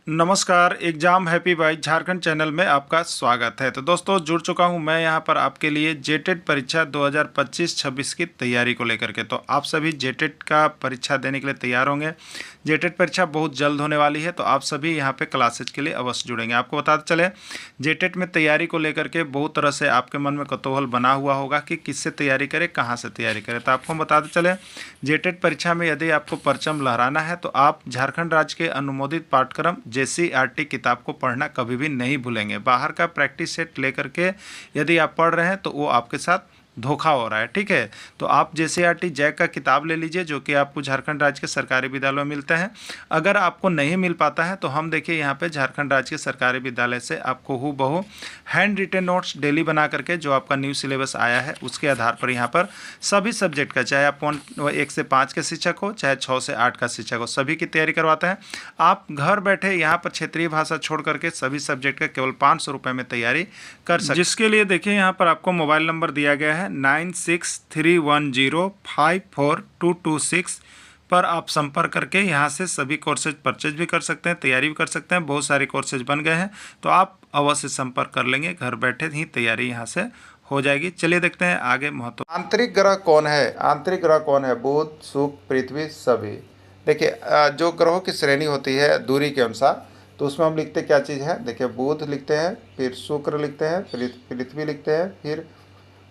नमस्कार, exam happy by Jharkhand channel में आपका स्वागत है। तो दोस्तों जुड़ चुका हूं मैं यहां पर आपके लिए जेटेट परीक्षा 2025-26 की तैयारी को लेकर के। तो आप सभी जेटेट का परीक्षा देने के लिए तैयार होंगे। जेटेट परीक्षा बहुत जल्द होने वाली है, तो आप सभी यहां पे क्लासेज के लिए अवश्य जुड़ेंगे। आपको बताते चले, जेटेट में तैयारी को लेकर के बहुत तरह से आपके मन में कौतूहल बना हुआ होगा कि किससे तैयारी करें, कहाँ से तैयारी करें। तो आपको हम बताते चले, जेटेट परीक्षा में यदि आपको परचम लहराना है तो आप झारखंड राज्य के अनुमोदित पाठ्यक्रम JCERT किताब को पढ़ना कभी भी नहीं भूलेंगे। बाहर का प्रैक्टिस सेट लेकर के यदि आप पढ़ रहे हैं तो वो आपके साथ धोखा हो रहा है, ठीक है। तो आप JCERT जैक का किताब ले लीजिए, जो कि आपको झारखंड राज्य के सरकारी विद्यालयों में मिलते हैं। अगर आपको नहीं मिल पाता है तो हम देखिए यहाँ पे झारखंड राज्य के सरकारी विद्यालय से आपको हूबहू हैंड रिटेन नोट्स डेली बना करके, जो आपका न्यू सिलेबस आया है उसके आधार पर यहाँ पर सभी सब्जेक्ट का, चाहे आप 1 से 5 के शिक्षक हो, चाहे 6 से 8 का शिक्षक हो, सभी की तैयारी करवाते हैं। आप घर बैठे यहाँ पर क्षेत्रीय भाषा छोड़ करके सभी सब्जेक्ट का केवल 500 रुपये में तैयारी कर सकते हैं। जिसके लिए देखिए यहाँ पर आपको मोबाइल नंबर दिया गया है 9631054226 पर आप संपर्क करके यहाँ से सभी कोर्सेज परचेज भी कर सकते हैं, तैयारी भी कर सकते हैं। बहुत सारे कोर्सेज बन गए हैं, तो आप अवश्य संपर्क कर लेंगे। घर बैठे ही तैयारी यहाँ से हो जाएगी। चलिए देखते हैं आगे महत्व। आंतरिक ग्रह कौन है? आंतरिक ग्रह कौन है? बुध, शुक्र, पृथ्वी, सभी। देखिए, जो ग्रहों की श्रेणी होती है दूरी के अनुसार, तो उसमें हम लिखते क्या चीज़ है? देखिए, बुध लिखते हैं, फिर शुक्र लिखते हैं, फिर पृथ्वी लिखते हैं, फिर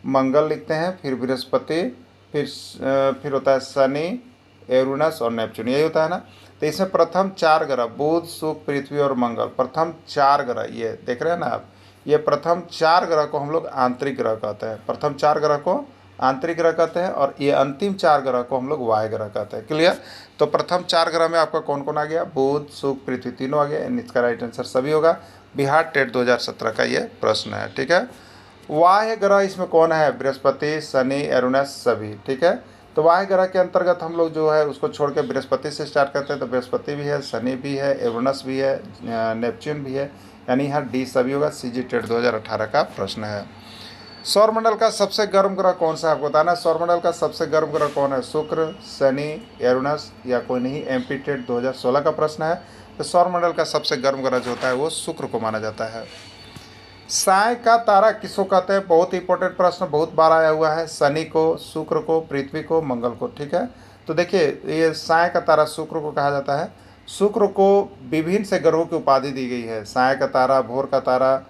मंगल लिखते हैं, फिर बृहस्पति, फिर होता है शनि, यूरेनस और नेपच्यून, यही होता है ना। तो इसमें प्रथम 4 ग्रह बुध, शुक्र, पृथ्वी और मंगल, प्रथम 4 ग्रह ये देख रहे हैं ना आप। ये प्रथम 4 ग्रह को हम लोग आंतरिक ग्रह कहते हैं। प्रथम 4 ग्रह को आंतरिक ग्रह कहते हैं, और ये अंतिम 4 ग्रह को हम लोग वायु ग्रह कहते हैं। क्लियर? तो प्रथम 4 ग्रह में आपका कौन कौन आ गया? बुध, शुक्र, पृथ्वी, तीनों आ गया। इसका राइट आंसर सभी होगा। बिहार टेट 2017 का ये प्रश्न है, ठीक है। वाह्य ग्रह इसमें कौन है? बृहस्पति, शनि, यूरेनस, सभी, ठीक है। तो वाह्य ग्रह के अंतर्गत हम लोग जो है उसको छोड़ के बृहस्पति से स्टार्ट करते हैं। तो बृहस्पति भी है, शनि भी है, यूरेनस भी है, नेपच्यून भी है, यानी यहाँ डी सभी होगा। CG टेट 2018 का प्रश्न है। सौरमंडल का सबसे गर्म ग्रह कौन सा है? आपको बताना है सौरमंडल का सबसे गर्म ग्रह कौन है? शुक्र, शनि, यूरेनस या कोई नहीं? MP टेट 2016 का प्रश्न है। तो सौरमंडल का सबसे गर्म ग्रह जो होता है वो शुक्र को माना जाता है। साय का तारा किसको कहते हैं? बहुत इंपॉर्टेंट प्रश्न, बहुत बार आया हुआ है। शनि को, शुक्र को, पृथ्वी को, मंगल को, ठीक है। तो देखिए, ये साय का तारा शुक्र को कहा जाता है। शुक्र को विभिन्न से ग्रहों की उपाधि दी गई है। साय का तारा, भोर का तारा,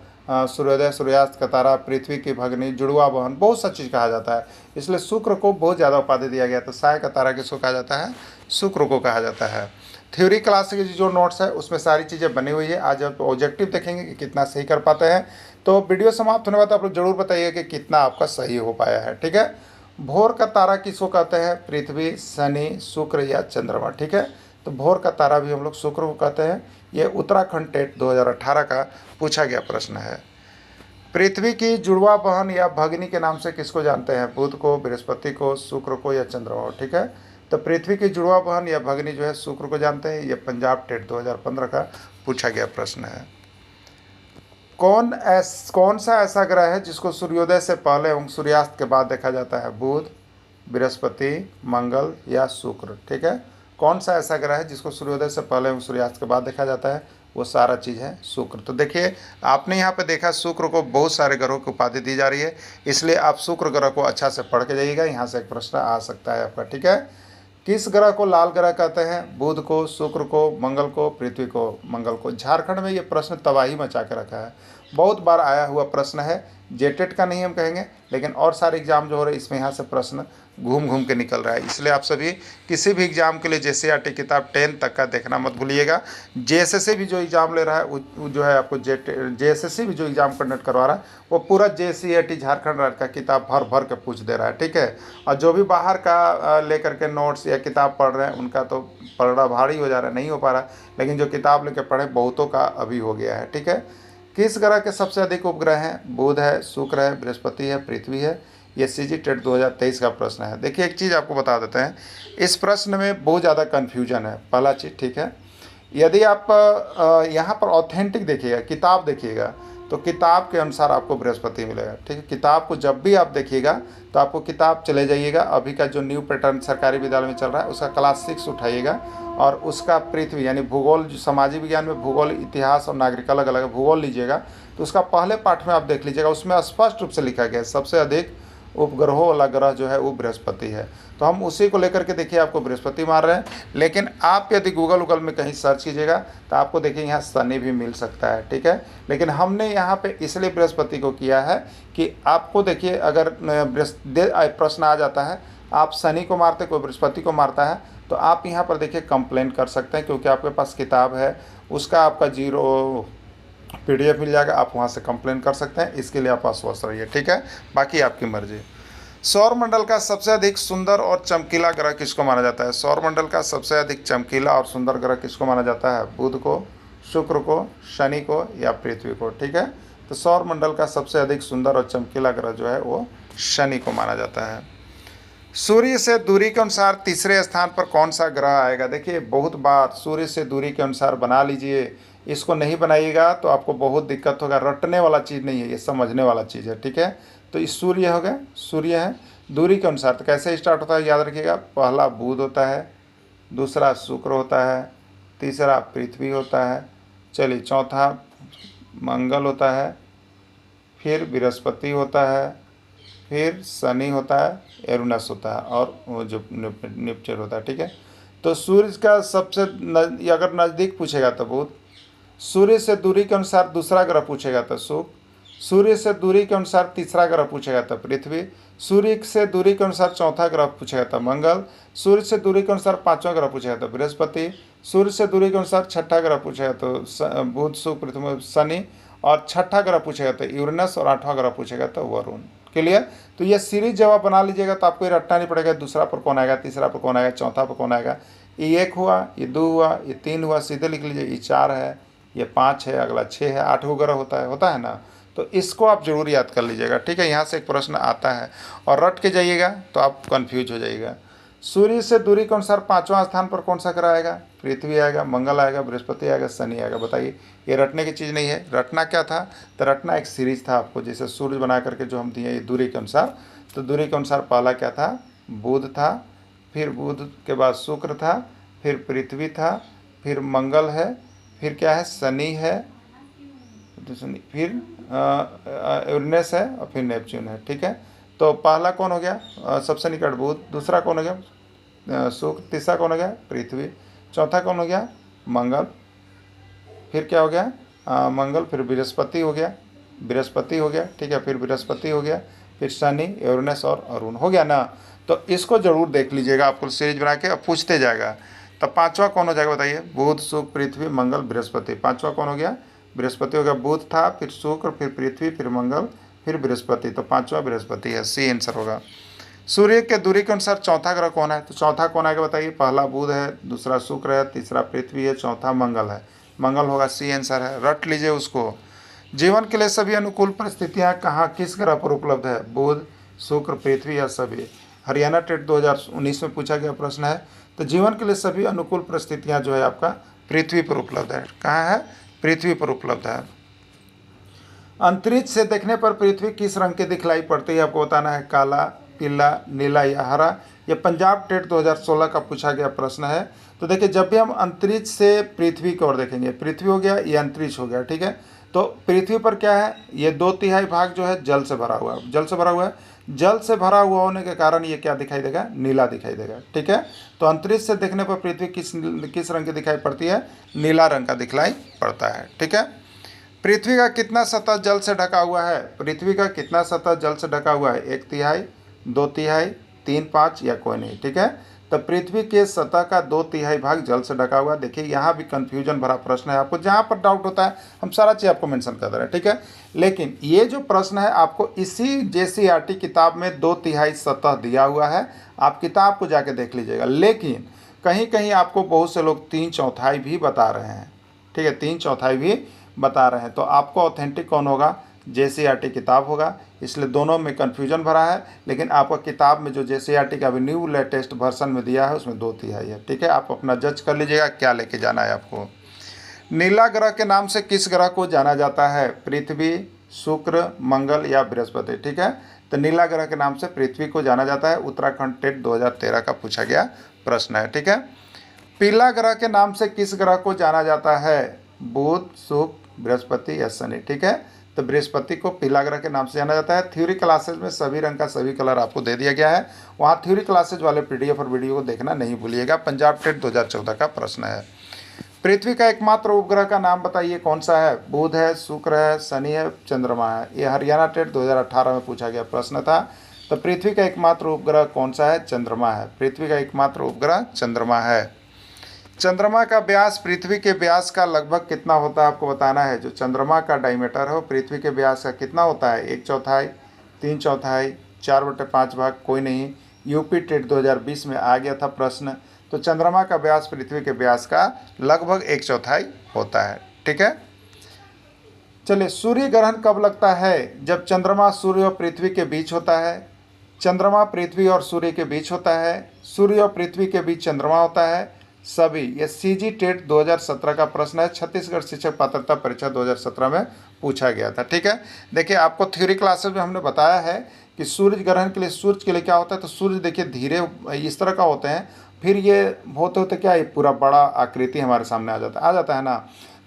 सूर्योदय सूर्यास्त का तारा, पृथ्वी की भगनी, जुड़वा बहन, बहुत सा चीज़ कहा जाता है। इसलिए शुक्र को बहुत ज़्यादा उपाधि दिया गया। तो साय का तारा किसको कहा जाता है? शुक्र को कहा जाता है। थ्योरी क्लास की जो नोट्स है उसमें सारी चीज़ें बनी हुई है। आज आप ऑब्जेक्टिव देखेंगे कि कितना सही कर पाते हैं। तो वीडियो समाप्त होने के बाद आप लोग जरूर बताइए कि कितना आपका सही हो पाया है, ठीक है। भोर का तारा किसको कहते हैं? पृथ्वी, शनि, शुक्र या चंद्रमा, ठीक है। तो भोर का तारा भी हम लोग शुक्र को कहते हैं। ये उत्तराखंड टेट 2018 का पूछा गया प्रश्न है। पृथ्वी की जुड़वा बहन या भगिनी के नाम से किसको जानते हैं? बुध को, बृहस्पति को, शुक्र को या चंद्रमा को, ठीक है। तो पृथ्वी की जुड़वा बहन या भगिनी जो है शुक्र को जानते हैं। ये पंजाब टेट 2015 का पूछा गया प्रश्न है। कौन सा ऐसा ग्रह है जिसको सूर्योदय से पहले एवं सूर्यास्त के बाद देखा जाता है? बुध, बृहस्पति, मंगल या शुक्र, ठीक है। कौन सा ऐसा ग्रह है जिसको सूर्योदय से पहले एवं सूर्यास्त के बाद देखा जाता है? वो सारा चीज़ है शुक्र। तो देखिए, आपने यहाँ पे देखा शुक्र को बहुत सारे ग्रहों की उपाधि दी जा रही है, इसलिए आप शुक्र ग्रह को अच्छा से पढ़ के जाइएगा। यहाँ से एक प्रश्न आ सकता है आपका, ठीक है। किस ग्रह को लाल ग्रह कहते हैं? बुध को, शुक्र को, मंगल को, पृथ्वी को, मंगल को। झारखंड में ये प्रश्न तबाही मचा के रखा है, बहुत बार आया हुआ प्रश्न है। जेटेट का नहीं हम कहेंगे, लेकिन और सारे एग्जाम जो हो रहे हैं इसमें यहाँ से प्रश्न घूम घूम के निकल रहा है। इसलिए आप सभी किसी भी एग्जाम के लिए JCERT किताब 10 तक का देखना मत भूलिएगा। JSSC भी जो एग्ज़ाम ले रहा है वो जो है आपको JSSC भी जो एग्ज़ाम कंडक्ट करवा रहा है वो पूरा JCERT झारखंड राज्य का किताब भर भर के पूछ दे रहा है, ठीक है। और जो भी बाहर का लेकर के नोट्स या किताब पढ़ रहे हैं उनका तो पढ़ना भारी हो जा रहा है, नहीं हो पा रहा है। लेकिन जो किताब लेकर पढ़े बहुतों का अभी हो गया है, ठीक है। किस ग्रह के सबसे अधिक उपग्रह हैं? बुध है, शुक्र है, बृहस्पति है, पृथ्वी है। ये CG टेट 2023 का प्रश्न है। देखिए, एक चीज़ आपको बता देते हैं, इस प्रश्न में बहुत ज़्यादा कन्फ्यूजन है। पहला चीज़, ठीक है, यदि आप यहाँ पर ऑथेंटिक देखिएगा, किताब देखिएगा, तो किताब के अनुसार आपको बृहस्पति मिलेगा। ठीक है, किताब को जब भी आप देखिएगा तो आपको किताब चले जाइएगा, अभी का जो न्यू पैटर्न सरकारी विद्यालय में चल रहा है उसका क्लास 6 उठाइएगा और उसका पृथ्वी यानी भूगोल, जो सामाजिक विज्ञान में भूगोल, इतिहास और नागरिक अलग अलग है, भूगोल लीजिएगा तो उसका पहले पाठ में आप देख लीजिएगा, उसमें स्पष्ट रूप से लिखा गया है सबसे अधिक उपग्रहों वाला ग्रह जो है वो बृहस्पति है। तो हम उसी को लेकर के देखिए आपको बृहस्पति मार रहे हैं। लेकिन आप यदि गूगल में कहीं सर्च कीजिएगा तो आपको देखिए यहाँ शनि भी मिल सकता है। ठीक है, लेकिन हमने यहाँ पे इसलिए बृहस्पति को किया है कि आपको देखिए अगर प्रश्न आ जाता है आप शनि को मारते, कोई बृहस्पति को मारता है, तो आप यहाँ पर देखिए कंप्लेंट कर सकते हैं, क्योंकि आपके पास किताब है, उसका आपका 0 PDF मिल जाएगा, आप वहाँ से कंप्लेन कर सकते हैं। इसके लिए आप आश्वस्त रहिए। ठीक है, बाकी आपकी मर्जी। सौर मंडल का सबसे अधिक सुंदर और चमकीला ग्रह किसको माना जाता है? सौर मंडल का सबसे अधिक चमकीला और सुंदर ग्रह किसको माना जाता है? बुध को, शुक्र को, शनि को या पृथ्वी को। ठीक है, तो सौर मंडल का सबसे अधिक सुंदर और चमकीला ग्रह जो है वो शनि को माना जाता है। सूर्य से दूरी के अनुसार तीसरे स्थान पर कौन सा ग्रह आएगा? देखिए बहुत बार सूर्य से दूरी के अनुसार बना लीजिए, इसको नहीं बनाइएगा तो आपको बहुत दिक्कत होगा। रटने वाला चीज़ नहीं है, ये समझने वाला चीज़ है। ठीक है, तो इस सूर्य हो गया, सूर्य है दूरी के अनुसार। तो कैसे स्टार्ट होता है याद रखिएगा, पहला बुध होता है, दूसरा शुक्र होता है, तीसरा पृथ्वी होता है, चलिए चौथा मंगल होता है, फिर बृहस्पति होता है, फिर शनि होता है, एरुनस होता है और वो जो नेपच्यून होता है। ठीक है, तो सूर्य का सबसे अगर नज़दीक पूछेगा तो बुध, सूर्य से दूरी के अनुसार दूसरा ग्रह पूछेगा तो शुक्र, सूर्य से दूरी के अनुसार तीसरा ग्रह पूछेगा तो पृथ्वी, सूर्य से दूरी के अनुसार चौथा ग्रह पूछेगा तो मंगल, सूर्य से दूरी के अनुसार पांचवा ग्रह पूछेगा तो बृहस्पति, सूर्य से दूरी के अनुसार छठा ग्रह पूछेगा तो बुध, शुक्र, पृथ्वी, शनि, और छठा ग्रह पूछेगा तो यूरेनस और आठवां ग्रह पूछेगा तो वरुण। क्लियर? तो ये सीरीज जब आप बना लीजिएगा तो आपको ये रटना नहीं पड़ेगा दूसरा पर कौन आएगा, तीसरा पर कौन आएगा, चौथा पर कौन आएगा। ये 1 हुआ, ये 2 हुआ, ये 3 हुआ, सीधे लिख लीजिए। ये 4 है, ये 5 है, अगला 6 है, 8 ग्रह होता है ना। तो इसको आप जरूर याद कर लीजिएगा। ठीक है, यहाँ से एक प्रश्न आता है और रट के जाइएगा तो आप कंफ्यूज हो जाइएगा। सूर्य से दूरी के अनुसार पांचवां स्थान पर कौन सा ग्रह आएगा? पृथ्वी आएगा, मंगल आएगा, बृहस्पति आएगा, शनि आएगा। बताइए, ये रटने की चीज़ नहीं है। रटना क्या था? तो रटना एक सीरीज था आपको, जैसे सूर्य बना करके जो हम दिए दूरी के अनुसार। तो दूरी के अनुसार पहला क्या था? बुध था, फिर बुध के बाद शुक्र था, फिर पृथ्वी था, फिर मंगल है, फिर क्या है? शनि है, फिर यूरेनस है और फिर नेपच्यून है। ठीक है, तो पहला कौन हो गया? सबसे निकट बुध, दूसरा कौन हो गया? शुक्र, तीसरा कौन हो गया? पृथ्वी, चौथा कौन हो गया? मंगल, फिर क्या हो गया? मंगल, फिर बृहस्पति हो गया, ठीक है, फिर बृहस्पति हो गया, फिर शनि, यूरेनस और अरुण हो गया ना। तो इसको जरूर देख लीजिएगा, आपको सीरीज बना के अब पूछते जाएगा। तो पांचवा कौन हो जाएगा बताइए? बुध, शुक्र, पृथ्वी, मंगल, बृहस्पति। पांचवा कौन हो गया? बृहस्पति हो गया। बुध था, फिर शुक्र, फिर पृथ्वी, फिर मंगल, फिर बृहस्पति। तो पांचवा बृहस्पति है, सी आंसर होगा। सूर्य के दूरी के अनुसार चौथा ग्रह कौन है? तो चौथा कौन आएगा बताइए? पहला बुध है, दूसरा शुक्र है, तीसरा पृथ्वी है, चौथा मंगल है। मंगल होगा, सी आंसर है। रट लीजिए उसको। जीवन के लिए सभी अनुकूल परिस्थितियां कहाँ, किस ग्रह पर उपलब्ध है? बुध, शुक्र, पृथ्वी या सभी? हरियाणा टेट 2019 में पूछा गया प्रश्न है। तो जीवन के लिए सभी अनुकूल परिस्थितियां जो है आपका पृथ्वी पर उपलब्ध है। कहाँ है? पृथ्वी पर उपलब्ध है। अंतरिक्ष से देखने पर पृथ्वी किस रंग की दिखलाई पड़ती है? आपको बताना है। काला, पीला, नीला या हरा। यह पंजाब टेट 2016 का पूछा गया प्रश्न है। तो देखिए, जब भी हम अंतरिक्ष से पृथ्वी की ओर देखेंगे, पृथ्वी हो गया, ये अंतरिक्ष हो गया। ठीक है, तो पृथ्वी पर क्या है? ये 2/3 भाग जो है जल से भरा हुआ है। जल से भरा हुआ है। जल से भरा हुआ होने के कारण ये क्या दिखाई देगा? नीला दिखाई देगा। ठीक है, तो अंतरिक्ष से देखने पर पृथ्वी किस रंग की दिखाई पड़ती है? नीला रंग का दिखलाई पड़ता है। ठीक है, पृथ्वी का कितना सतह जल से ढका हुआ है? पृथ्वी का कितना सतह जल से ढका हुआ है? 1/3, 2/3, 3/5 या कोई नहीं। ठीक है, तो पृथ्वी के सतह का 2/3 भाग जल से ढका हुआ है। देखिए, यहाँ भी कंफ्यूजन भरा प्रश्न है। आपको जहाँ पर डाउट होता है हम सारा चीज़ आपको मेंशन कर दे रहे हैं। ठीक है, लेकिन ये जो प्रश्न है आपको इसी JCERT किताब में 2/3 सतह दिया हुआ है। आप किताब को जाके देख लीजिएगा। लेकिन कहीं कहीं आपको बहुत से लोग 3/4 भी बता रहे हैं। ठीक है, 3/4 भी बता रहे हैं। तो आपको ऑथेंटिक कौन होगा? JCERT किताब होगा। इसलिए दोनों में कन्फ्यूजन भरा है। लेकिन आपका किताब में जो JCERT का अभी न्यू लेटेस्ट वर्जन में दिया है उसमें 2/3 है। ठीक है, आप अपना जज कर लीजिएगा क्या लेके जाना है आपको। नीला ग्रह के नाम से किस ग्रह को जाना जाता है? पृथ्वी, शुक्र, मंगल या बृहस्पति? ठीक है, तो नीला ग्रह के नाम से पृथ्वी को जाना जाता है। उत्तराखंड टेट 2013 का पूछा गया प्रश्न है। ठीक है, पीला ग्रह के नाम से किस ग्रह को जाना जाता है? बुध, शुक्र, बृहस्पति या शनि? ठीक है, तो बृहस्पति को पीला ग्रह के नाम से जाना जाता है। थ्योरी क्लासेज में सभी रंग का सभी कलर आपको दे दिया गया है, वहाँ थ्योरी क्लासेज वाले PDF और वीडियो को देखना नहीं भूलिएगा। पंजाब टेट 2014 का प्रश्न है। पृथ्वी का एकमात्र उपग्रह का नाम बताइए, कौन सा है? बुध है, शुक्र है, शनि है, चंद्रमा है? ये हरियाणा टेट 2018 में पूछा गया प्रश्न था। तो पृथ्वी का एकमात्र उपग्रह कौन सा है? चंद्रमा है। पृथ्वी का एकमात्र उपग्रह चंद्रमा है। चंद्रमा का व्यास पृथ्वी के व्यास का लगभग कितना होता है, आपको बताना है। जो चंद्रमा का डायमीटर है वो पृथ्वी के व्यास का कितना होता है? 1/4, 3/4, 4/5 भाग? कोई नहीं, यूपी टेट 2020 में आ गया था प्रश्न। तो चंद्रमा का व्यास पृथ्वी के व्यास का लगभग 1/4 होता है। ठीक है, चलिए, सूर्य ग्रहण कब लगता है? जब चंद्रमा सूर्य और पृथ्वी के बीच होता है। चंद्रमा पृथ्वी और सूर्य के बीच होता है। सूर्य और पृथ्वी के बीच चंद्रमा होता है। सभी, ये CG टेट 2017 का प्रश्न है। छत्तीसगढ़ शिक्षक पात्रता परीक्षा 2017 में पूछा गया था। ठीक है, देखिए आपको थ्योरी क्लासेस में हमने बताया है कि सूर्य ग्रहण के लिए, सूर्य के लिए क्या होता है, तो सूर्य देखिए धीरे इस तरह का होते हैं, फिर ये होते होते क्या, ये पूरा बड़ा आकृति हमारे सामने आ जाता है ना।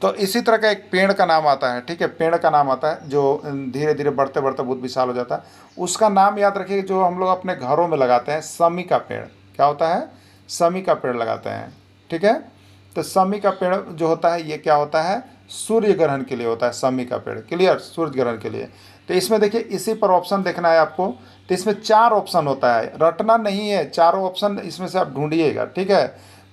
तो इसी तरह का एक पेड़ का नाम आता है। ठीक है, पेड़ का नाम आता है जो धीरे धीरे बढ़ते बढ़ते बहुत विशाल हो जाता है, उसका नाम याद रखिए। जो हम लोग अपने घरों में लगाते हैं, समी का पेड़। क्या होता है? समी का पेड़ लगाते हैं। ठीक है, तो समी का पेड़ जो होता है ये क्या होता है? सूर्य ग्रहण के लिए होता है समी का पेड़। क्लियर, सूर्य ग्रहण के लिए। तो इसमें देखिए इसी पर ऑप्शन देखना है आपको। तो इसमें 4 ऑप्शन होता है, रटना नहीं है, चारों ऑप्शन इसमें से आप ढूंढिएगा। ठीक है,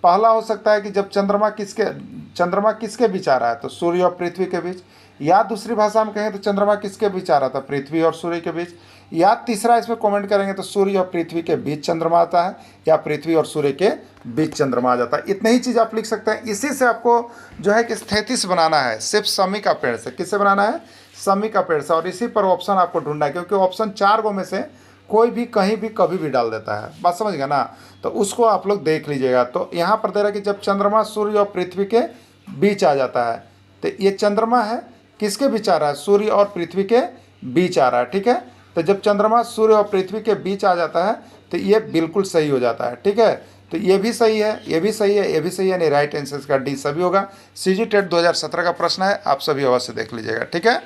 पहला हो सकता है कि जब चंद्रमा किसके बीच आ रहा है, तो सूर्य और पृथ्वी के बीच। या दूसरी भाषा में कहें तो चंद्रमा किसके बीच आ रहा था? पृथ्वी और सूर्य के बीच। या तीसरा इसमें कमेंट करेंगे तो सूर्य और पृथ्वी के बीच चंद्रमा आता है, या पृथ्वी और सूर्य के बीच चंद्रमा आ जाता है। इतने ही चीज़ आप लिख सकते हैं। इसी से आपको जो है कि स्थेतिस बनाना है, सिर्फ समी का पेड़ से। किससे बनाना है? समी का पेड़ से। और इसी पर ऑप्शन आपको ढूंढना है, क्योंकि ऑप्शन 4 गो में से कोई भी कहीं भी कभी भी डाल देता है। बात समझ गया ना, तो उसको आप लोग देख लीजिएगा। तो यहाँ पर दे रहा है कि जब चंद्रमा सूर्य और पृथ्वी के बीच आ जाता है, तो ये चंद्रमा है किसके बीच आ रहा है? सूर्य और पृथ्वी के बीच आ रहा है। ठीक है, तो जब चंद्रमा सूर्य और पृथ्वी के बीच आ जाता है तो ये बिल्कुल सही हो जाता है। ठीक है, तो ये भी सही है, ये भी सही है, ये भी सही है, नहीं, राइट आंसर इसका D सभी होगा। CG टेट 2017 का प्रश्न है, आप सभी अवश्य देख लीजिएगा। ठीक है,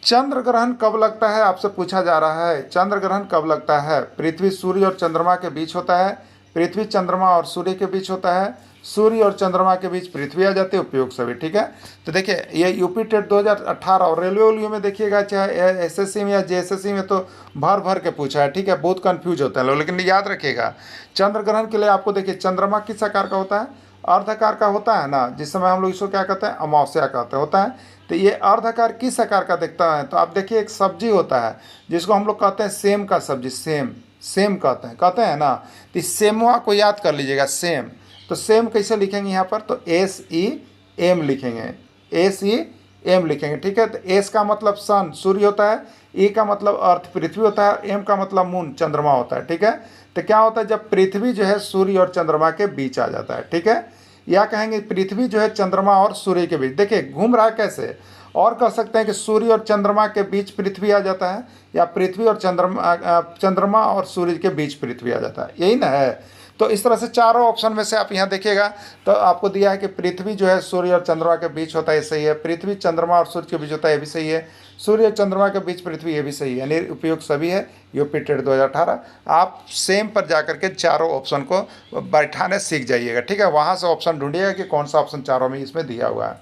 चंद्र ग्रहण कब लगता है, आपसे पूछा जा रहा है। चंद्र ग्रहण कब लगता है? पृथ्वी सूर्य और चंद्रमा के बीच होता है। पृथ्वी चंद्रमा और सूर्य के बीच होता है। सूर्य और चंद्रमा के बीच पृथ्वी आ जाती है। उपयोग सभी। ठीक है, तो देखिए ये यूपी टेट 2018 और रेलवे में देखिएगा, चाहे SSC में या JSSC में, तो भर भर के पूछा है। ठीक है, बहुत कंफ्यूज होता है लोग, लेकिन याद रखिएगा चंद्र ग्रहण के लिए आपको देखिए चंद्रमा किस आकार का होता है? अर्धाकार का होता है ना, जिस समय हम लोग इसको क्या कहते हैं? अमावस्या कहते होता है। तो ये अर्धाकार किस आकार का दिखता है? तो आप देखिए एक सब्जी होता है जिसको हम लोग कहते हैं सेम का सब्जी, सेम कहते हैं ना। तो इस सेमुआ को याद कर लीजिएगा, सेम। तो सेम कैसे लिखेंगे यहाँ पर? तो SEM लिखेंगे, SEM लिखेंगे। ठीक है, तो S का मतलब सन, सूर्य होता है। E का मतलब अर्थ, पृथ्वी होता है। M का मतलब मून, चंद्रमा होता है। ठीक है, तो क्या होता है जब पृथ्वी जो है सूर्य और चंद्रमा के बीच आ जाता है? ठीक है, या कहेंगे पृथ्वी जो है चंद्रमा और सूर्य के बीच। देखिए घूम रहा है कैसे, और कह सकते हैं कि सूर्य और चंद्रमा के बीच पृथ्वी आ जाता है, या पृथ्वी और चंद्रमा और सूर्य के बीच पृथ्वी आ जाता है, यही ना है। तो इस तरह से चारों ऑप्शन में से आप यहाँ देखिएगा तो आपको दिया है कि पृथ्वी जो है सूर्य और चंद्रमा के बीच होता है, ये सही है। पृथ्वी चंद्रमा और सूर्य के बीच होता है, ये भी सही है। सूर्य और चंद्रमा के बीच पृथ्वी, ये भी सही है। यानी उपयोग सभी है, यूपी टेट 2018। आप सेम पर जाकर के चारों ऑप्शन को बैठाने सीख जाइएगा। ठीक है, वहाँ से ऑप्शन ढूंढिएगा कि कौन सा ऑप्शन चारों में इसमें दिया हुआ है।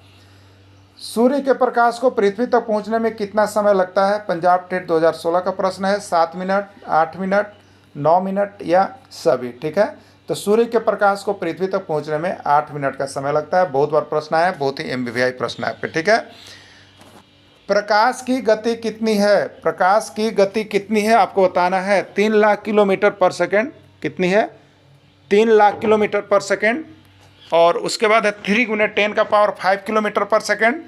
सूर्य के प्रकाश को पृथ्वी तक पहुँचने में कितना समय लगता है? पंजाब टेट 2016 का प्रश्न है। 7 मिनट, 8 मिनट, 9 मिनट या सभी। ठीक है, तो सूर्य के प्रकाश को पृथ्वी तक पहुंचने में 8 मिनट का समय लगता है। बहुत बार प्रश्न आया, बहुत ही MBVI प्रश्न है पे। ठीक है, प्रकाश की गति कितनी है? प्रकाश की गति कितनी है आपको बताना है। 3 लाख किलोमीटर पर सेकेंड। कितनी है? 3 लाख किलोमीटर पर सेकेंड। और उसके बाद है 3 × 10⁵ किलोमीटर पर सेकेंड,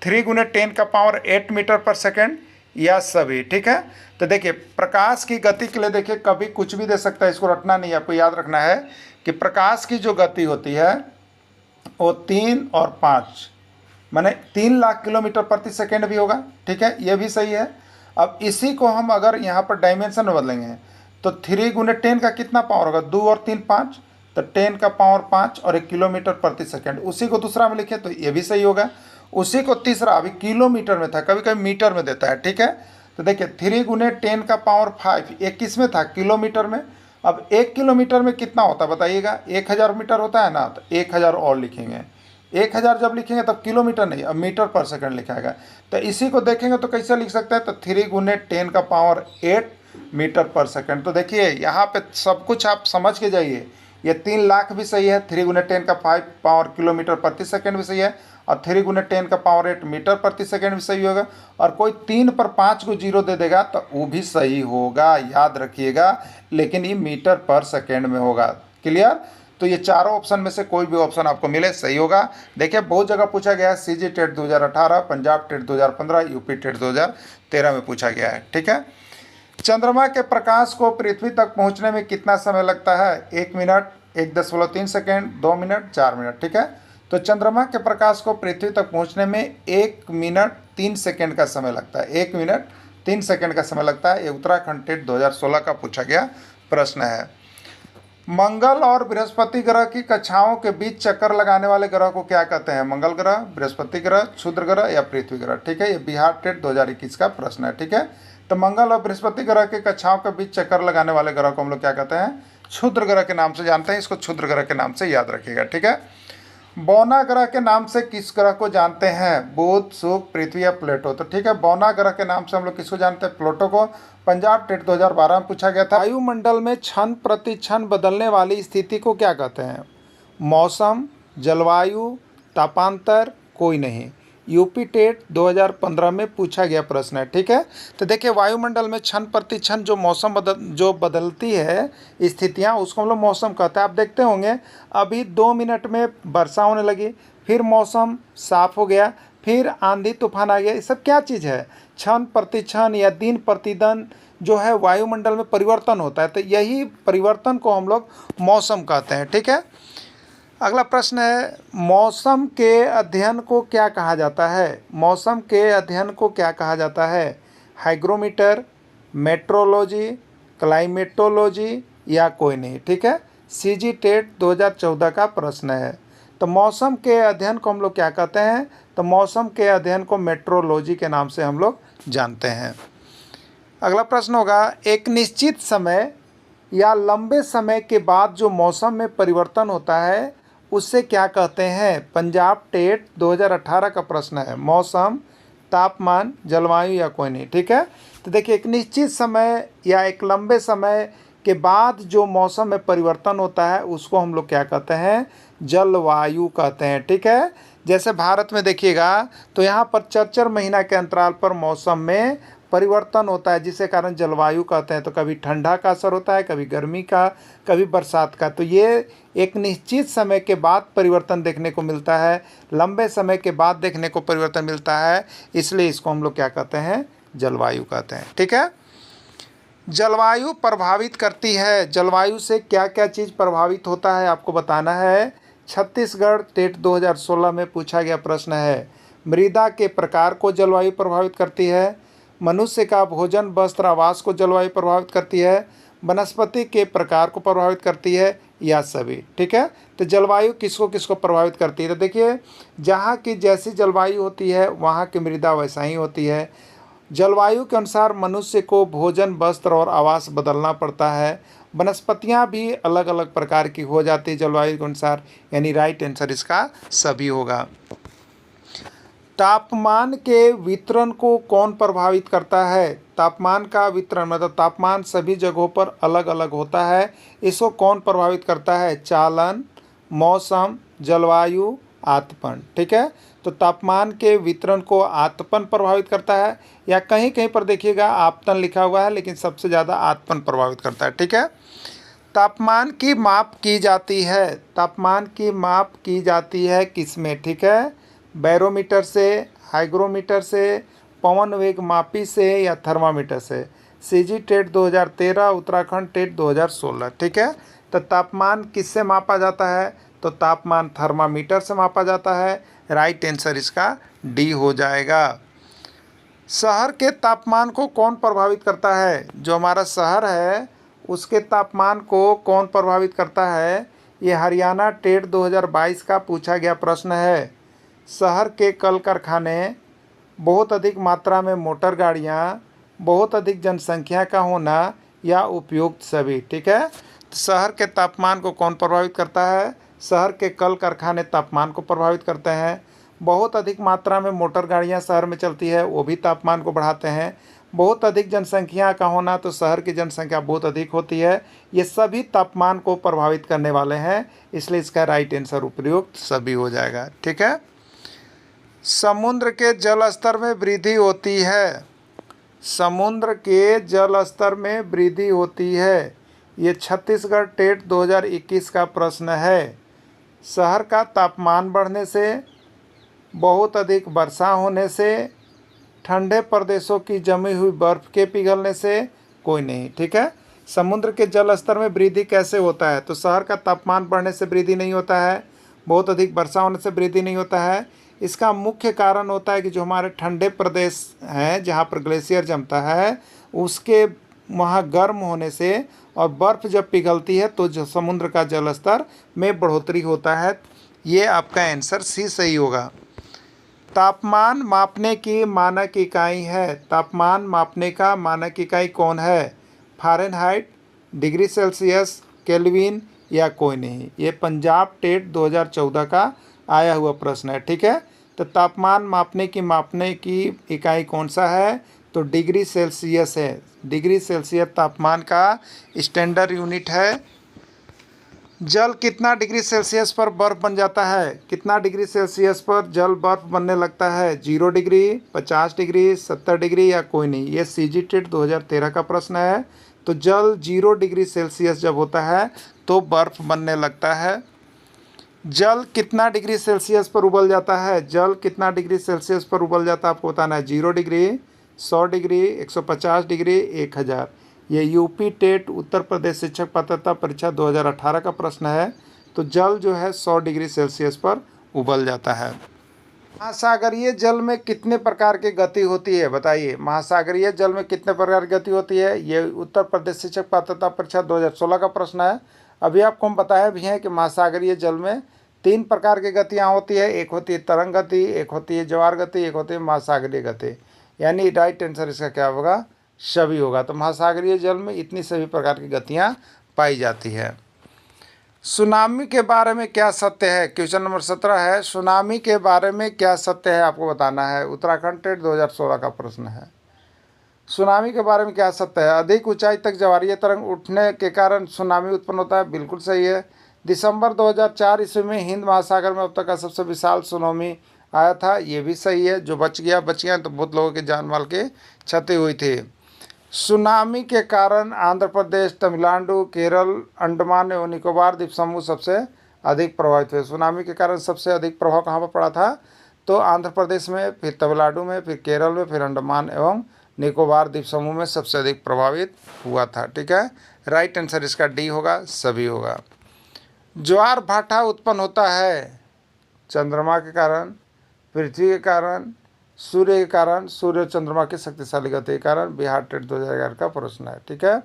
3 × 10⁸ मीटर पर सेकेंड, या सभी। ठीक है, तो देखिए प्रकाश की गति के लिए देखिए कभी कुछ भी दे सकता है, इसको रटना नहीं है, आपको याद रखना है कि प्रकाश की जो गति होती है वो 3 और 5 माने 3 लाख किलोमीटर प्रति सेकेंड भी होगा। ठीक है, ये भी सही है। अब इसी को हम अगर यहाँ पर डायमेंशन में बदलेंगे तो 3 गुने 10 का कितना पावर होगा, 2 और 3 5, तो 10 का पावर 5 और 1 किलोमीटर प्रति सेकेंड। उसी को दूसरा में लिखे तो ये भी सही होगा। उसी को तीसरा, अभी किलोमीटर में था, कभी कभी मीटर में देता है। ठीक है, तो देखिए 3 गुने 10 का पावर 5, ये किस में था, किलोमीटर में। अब 1 किलोमीटर में कितना होता है बताइएगा, 1000 मीटर होता है ना, तो 1000 और लिखेंगे। 1000 जब लिखेंगे तब किलोमीटर नहीं, अब मीटर पर सेकंड लिखाएगा। तो इसी को देखेंगे तो कैसे लिख सकते हैं, तो 3 गुने 10 का पावर 8 मीटर पर सेकंड। तो देखिए यहाँ पे सब कुछ आप समझ के जाइए। ये 3 लाख भी सही है, 3 गुने 10 का 5 पावर किलोमीटर प्रति सेकंड भी सही है, और 3 गुने 10 का पावर 8 मीटर प्रति सेकंड भी सही होगा। और कोई 3 पर 5 को जीरो दे देगा तो वो भी सही होगा, याद रखिएगा, लेकिन ये मीटर पर सेकंड में होगा। क्लियर। तो ये चारों ऑप्शन में से कोई भी ऑप्शन आपको मिले सही होगा। देखिए बहुत जगह पूछा गया है, CG TET 2018, Punjab TET 2015, UP TET 2013 में पूछा गया है। ठीक है, चंद्रमा के प्रकाश को पृथ्वी तक पहुंचने में कितना समय लगता है, 1 मिनट, 1.3 सेकेंड, 2 मिनट, 4 मिनट। ठीक है, तो चंद्रमा के प्रकाश को पृथ्वी तक पहुंचने में 1 मिनट 3 सेकेंड का समय लगता है। 1 मिनट 3 सेकेंड का समय लगता है। ये उत्तराखंड टेट 2016 का पूछा गया प्रश्न है। मंगल और बृहस्पति ग्रह की कक्षाओं के बीच चक्कर लगाने वाले ग्रह को क्या कहते हैं, मंगल ग्रह, बृहस्पति ग्रह, क्षुद्र ग्रह या पृथ्वी ग्रह। ठीक है, ये बिहार टेट 2021 का प्रश्न है। ठीक है, तो मंगल और बृहस्पति ग्रह के कक्षाओं के बीच चक्कर लगाने वाले ग्रह को हम लोग क्या कहते हैं, क्षुद्र ग्रह के नाम से जानते हैं। इसको क्षुद्र ग्रह के नाम से याद रखिएगा। ठीक है, बौना ग्रह के नाम से किस ग्रह को जानते हैं, बुध, शुक्र, पृथ्वी या प्लेटो। तो ठीक है, बौना ग्रह के नाम से हम लोग किसको जानते हैं, प्लूटो को। पंजाब टेट 2012 में पूछा गया था। वायुमंडल में क्षण प्रति क्षण बदलने वाली स्थिति को क्या कहते हैं, मौसम, जलवायु, तापांतर, कोई नहीं। यूपी टेट 2015 में पूछा गया प्रश्न है। ठीक है, तो देखिए वायुमंडल में क्षण प्रति क्षण जो मौसम बदलती है स्थितियां, उसको हम लोग मौसम कहते हैं। आप देखते होंगे अभी 2 मिनट में वर्षा होने लगी, फिर मौसम साफ हो गया, फिर आंधी तूफान आ गया। ये सब क्या चीज़ है, क्षण प्रति क्षण या दिन प्रतिदिन जो है वायुमंडल में परिवर्तन होता है। तो यही परिवर्तन को हम लोग मौसम कहते हैं। ठीक है, अगला प्रश्न है, मौसम के अध्ययन को क्या कहा जाता है, मौसम के अध्ययन को क्या कहा जाता है, हाइग्रोमीटर, मेट्रोलॉजी, क्लाइमेटोलॉजी या कोई नहीं। ठीक है, सीजी टेट 2014 का प्रश्न है। तो मौसम के अध्ययन को हम लोग क्या कहते हैं, तो मौसम के अध्ययन को मेट्रोलॉजी के नाम से हम लोग जानते हैं। अगला प्रश्न होगा, एक निश्चित समय या लंबे समय के बाद जो मौसम में परिवर्तन होता है उससे क्या कहते हैं, पंजाब टेट 2018 का प्रश्न है। मौसम, तापमान, जलवायु या कोई नहीं। ठीक है, तो देखिए एक निश्चित समय या एक लंबे समय के बाद जो मौसम में परिवर्तन होता है उसको हम लोग क्या कहते हैं, जलवायु कहते हैं। ठीक है, जैसे भारत में देखिएगा तो यहाँ पर 4 महीना के अंतराल पर मौसम में परिवर्तन होता है, जिसके कारण जलवायु कहते हैं। तो कभी ठंडा का असर होता है, कभी गर्मी का, कभी बरसात का। तो ये एक निश्चित समय के बाद परिवर्तन देखने को मिलता है, लंबे समय के बाद देखने को परिवर्तन मिलता है, इसलिए इसको हम लोग क्या कहते हैं, जलवायु कहते हैं। ठीक है, जलवायु प्रभावित करती है, जलवायु से क्या क्या चीज़ प्रभावित होता है आपको बताना है। छत्तीसगढ़ टेट 2016 में पूछा गया प्रश्न है। मृदा के प्रकार को जलवायु प्रभावित करती है, मनुष्य का भोजन, वस्त्र, आवास को जलवायु प्रभावित करती है, वनस्पति के प्रकार को प्रभावित करती है या सभी। ठीक है, तो जलवायु किसको किसको प्रभावित करती है, तो देखिए जहाँ की जैसी जलवायु होती है वहाँ की मृदा वैसा ही होती है। जलवायु के अनुसार मनुष्य को भोजन, वस्त्र और आवास बदलना पड़ता है। वनस्पतियाँ भी अलग अलग प्रकार की हो जाती है जलवायु के अनुसार, यानी राइट आंसर इसका सभी होगा। तापमान के वितरण को कौन प्रभावित करता है, तापमान का वितरण मतलब तापमान सभी जगहों पर अलग अलग होता है, इसको कौन प्रभावित करता है, चालन, मौसम, जलवायु, आतपन। ठीक है, तो तापमान के वितरण को आतपन प्रभावित करता है, या कहीं कहीं पर देखिएगा आपतन लिखा हुआ है, लेकिन सबसे ज़्यादा आतपन प्रभावित करता है। ठीक है, तापमान की माप की जाती है, तापमान की माप की जाती है किस में, ठीक है, बैरोमीटर से, हाइग्रोमीटर से, पवन वेग मापी से या थर्मामीटर से। CG TET 2013, Uttarakhand TET 2016। ठीक है, तो तापमान किससे मापा जाता है, तो तापमान थर्मामीटर से मापा जाता है। राइट आंसर इसका डी हो जाएगा। शहर के तापमान को कौन प्रभावित करता है? जो हमारा शहर है उसके तापमान को कौन प्रभावित करता है? ये हरियाणा टेट 2022 का पूछा गया प्रश्न है। शहर के कल कारखाने, बहुत अधिक मात्रा में मोटर गाड़ियाँ, बहुत अधिक जनसंख्या का होना या उपयुक्त सभी। ठीक है, तो शहर के तापमान को कौन प्रभावित करता है? शहर के कल कारखाने तापमान को प्रभावित करते हैं। बहुत अधिक मात्रा में मोटर गाड़ियां शहर में चलती है, वो भी तापमान को बढ़ाते हैं। बहुत अधिक जनसंख्या का होना, तो शहर की जनसंख्या बहुत अधिक होती है, ये सभी तापमान को प्रभावित करने वाले हैं, इसलिए इसका राइट आंसर उपयुक्त सभी हो जाएगा। ठीक है, समुद्र के जल स्तर में वृद्धि होती है। समुद्र के जल स्तर में वृद्धि होती है, ये छत्तीसगढ़ टेट 2021 का प्रश्न है। शहर का तापमान बढ़ने से, बहुत अधिक वर्षा होने से, ठंडे प्रदेशों की जमी हुई बर्फ़ के पिघलने से, कोई नहीं। ठीक है, समुद्र के जल स्तर में वृद्धि कैसे होता है? तो शहर का तापमान बढ़ने से वृद्धि नहीं होता है, बहुत अधिक वर्षा होने से वृद्धि नहीं होता है। इसका मुख्य कारण होता है कि जो हमारे ठंडे प्रदेश हैं जहाँ पर ग्लेशियर जमता है, उसके वहाँ गर्म होने से और बर्फ़ जब पिघलती है तो जो समुद्र का जल स्तर में बढ़ोतरी होता है। ये आपका आंसर सी सही होगा। तापमान मापने की मानक इकाई है। तापमान मापने का मानक इकाई कौन है? फ़ारेनहाइट, डिग्री सेल्सियस, केल्विन या कोई नहीं। ये पंजाब टेट 2014 का आया हुआ प्रश्न है। ठीक है, तो तापमान मापने की इकाई कौन सा है? तो डिग्री सेल्सियस है। डिग्री सेल्सियस तापमान का स्टैंडर्ड यूनिट है। जल कितना डिग्री सेल्सियस पर बर्फ़ बन जाता है? कितना डिग्री सेल्सियस पर जल बर्फ़ बनने लगता है? 0 डिग्री, 50 डिग्री, 70 डिग्री या कोई नहीं। ये सीजी टेट 2013 का प्रश्न है। तो जल 0 डिग्री सेल्सियस जब होता है तो बर्फ़ बनने लगता है। जल कितना डिग्री सेल्सियस पर उबल जाता है? जल कितना डिग्री सेल्सियस पर उबल जाता है आपको बताना है। 0 डिग्री, 100 डिग्री, 150 डिग्री, 1000। ये यूपी टेट उत्तर प्रदेश शिक्षक पात्रता परीक्षा 2018 का प्रश्न है। तो जल जो है 100 डिग्री सेल्सियस पर उबल जाता है। महासागरीय जल में कितने प्रकार की गति होती है? बताइए, महासागरीय जल में कितने प्रकार की गति होती है? ये उत्तर प्रदेश शिक्षक पात्रता परीक्षा 2016 का प्रश्न है। अभी आपको हम बताए भी हैं कि महासागरीय जल में 3 प्रकार की गतियाँ होती है। एक होती है तरंग गति, एक होती है ज्वार गति, एक होती है महासागरीय गति। यानी राइट आंसर इसका क्या होगा? सभी होगा। तो महासागरीय जल में इतनी सभी प्रकार की गतियाँ पाई जाती है। सुनामी के बारे में क्या सत्य है? क्वेश्चन नंबर 17 है, सुनामी के बारे में क्या सत्य है आपको बताना है। उत्तराखंड टेट 2016 का प्रश्न है। सुनामी के बारे में क्या सत्य है? अधिक ऊंचाई तक ज्वारीय तरंग उठने के कारण सुनामी उत्पन्न होता है। बिल्कुल सही है। दिसंबर 2004 ईस्वी में हिंद महासागर में अब तक का सबसे विशाल सुनामी आया था। ये भी सही है। जो बच गया तो बहुत लोगों के जान माल के क्षति हुई थी। सुनामी के कारण आंध्र प्रदेश, तमिलनाडु, केरल, अंडमान एवं निकोबार द्वीप समूह सबसे अधिक प्रभावित हुए। सुनामी के कारण सबसे अधिक प्रभाव कहाँ पर पड़ा था? तो आंध्र प्रदेश में, फिर तमिलनाडु में, फिर केरल में, फिर अंडमान एवं निकोबार द्वीप समूह में सबसे अधिक प्रभावित हुआ था। ठीक है, राइट आंसर इसका डी होगा, सभी होगा। ज्वार भाटा उत्पन्न होता है चंद्रमा के कारण, पृथ्वी के कारण, सूर्य के कारण, सूर्य चंद्रमा की शक्तिशाली गति के कारण। बिहार टेट 2011 का प्रश्न है। ठीक है,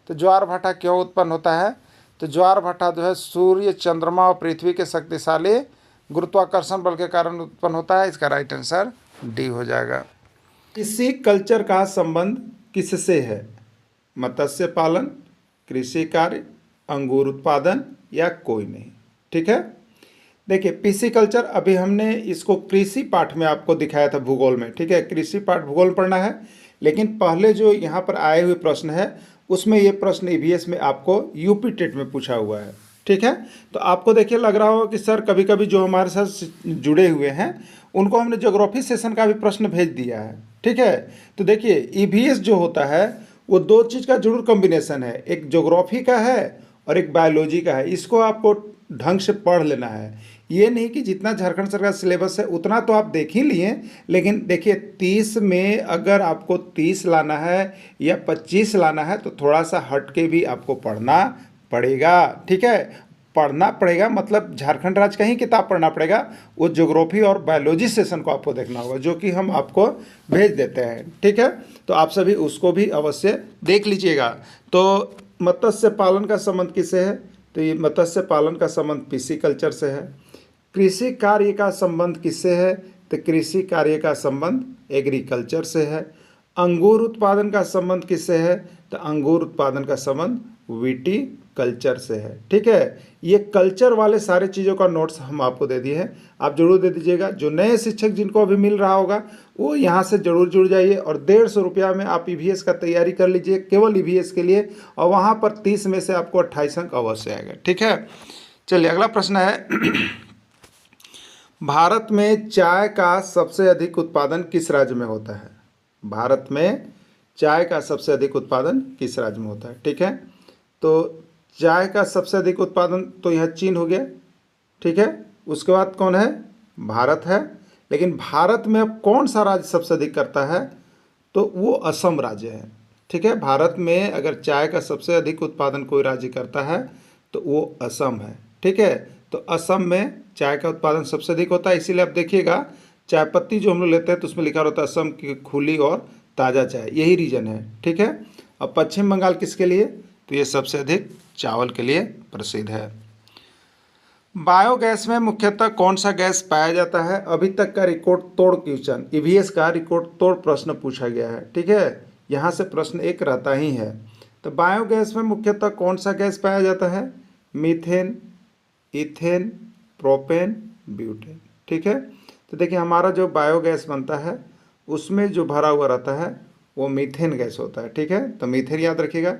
तो ज्वार भाटा क्यों उत्पन्न होता है? तो ज्वार भाटा जो है सूर्य, चंद्रमा और पृथ्वी के शक्तिशाली गुरुत्वाकर्षण बल के कारण उत्पन्न होता है। इसका राइट आंसर डी हो जाएगा। किसी कल्चर का संबंध किससे है? मत्स्य पालन, कृषि कार्य, अंगूर उत्पादन या कोई नहीं। ठीक है, देखिए पिसिकल्चर अभी हमने इसको कृषि पाठ में आपको दिखाया था भूगोल में। ठीक है, कृषि पाठ भूगोल पढ़ना है। लेकिन पहले जो यहाँ पर आए हुए प्रश्न है उसमें ये प्रश्न ईवीएस में आपको यूपी टेट में पूछा हुआ है। ठीक है, तो आपको देखिए लग रहा होगा कि सर कभी कभी जो हमारे साथ जुड़े हुए हैं उनको हमने ज्योग्राफी सेशन का भी प्रश्न भेज दिया है। ठीक है, तो देखिए ईवीएस जो होता है वो 2 चीज़ का जरूर कॉम्बिनेशन है, एक ज्योग्राफी का है और एक बायोलॉजी का है। इसको आपको ढंग से पढ़ लेना है। ये नहीं कि जितना झारखंड सरकार सिलेबस है उतना तो आप देख ही लिए, लेकिन देखिए 30 में अगर आपको 30 लाना है या 25 लाना है तो थोड़ा सा हट के भी आपको पढ़ना पड़ेगा। ठीक है, पढ़ना पड़ेगा, मतलब झारखंड राज्य का ही किताब पढ़ना पड़ेगा। वो ज्योग्राफी और बायोलॉजी सेशन को आपको देखना होगा, जो कि हम आपको भेज देते हैं, ठीक है। तो आप सभी उसको भी अवश्य देख लीजिएगा। तो मत्स्य पालन का संबंध किससे है? तो ये मत्स्य पालन का संबंध पिसीकल्चर से है। कृषि कार्य का संबंध किससे है? तो कृषि कार्य का संबंध एग्रीकल्चर से है। अंगूर उत्पादन का संबंध किससे है? तो अंगूर उत्पादन का संबंध विटी कल्चर से है, ठीक है। ये कल्चर वाले सारे चीज़ों का नोट्स हम आपको दे दिए हैं, आप जरूर दे दीजिएगा। जो नए शिक्षक जिनको अभी मिल रहा होगा वो यहाँ से जरूर जुड़ जाइए, और 150 रुपया में आप ईवीएस का तैयारी कर लीजिए, केवल ईवीएस के लिए, और वहाँ पर 30 में से आपको 28 अंक अवश्य आएगा, ठीक है। चलिए अगला प्रश्न है भारत में चाय का सबसे अधिक उत्पादन किस राज्य में होता है? भारत में चाय का सबसे अधिक उत्पादन किस राज्य में होता है, ठीक है। तो चाय का सबसे अधिक उत्पादन तो यह चीन हो गया, ठीक है। उसके बाद कौन है? भारत है। लेकिन भारत में अब कौन सा राज्य सबसे अधिक करता है? तो वो असम राज्य है, ठीक है। भारत में अगर चाय का सबसे अधिक उत्पादन कोई राज्य करता है तो वो असम है, ठीक है। तो असम में चाय का उत्पादन सबसे अधिक होता है, इसीलिए आप देखिएगा चाय पत्ती जो हम लोग लेते हैं तो उसमें लिखा होता है असम की खुली और ताज़ा चाय, यही रीजन है, ठीक है। अब पश्चिम बंगाल किसके लिए? तो ये सबसे अधिक चावल के लिए प्रसिद्ध है। बायोगैस में मुख्यतः कौन सा गैस पाया जाता है? अभी तक का रिकॉर्ड तोड़ क्वेश्चन, ईवीएस का रिकॉर्ड तोड़ प्रश्न पूछा गया है, ठीक है। यहाँ से प्रश्न एक रहता ही है। तो बायोगैस में मुख्यतः कौन सा गैस पाया जाता है? मीथेन, इथेन, प्रोपेन, ब्यूटेन, ठीक है। तो देखिए हमारा जो बायोगैस बनता है उसमें जो भरा हुआ रहता है वो मीथेन गैस होता है, ठीक है। तो मीथेन याद रखिएगा।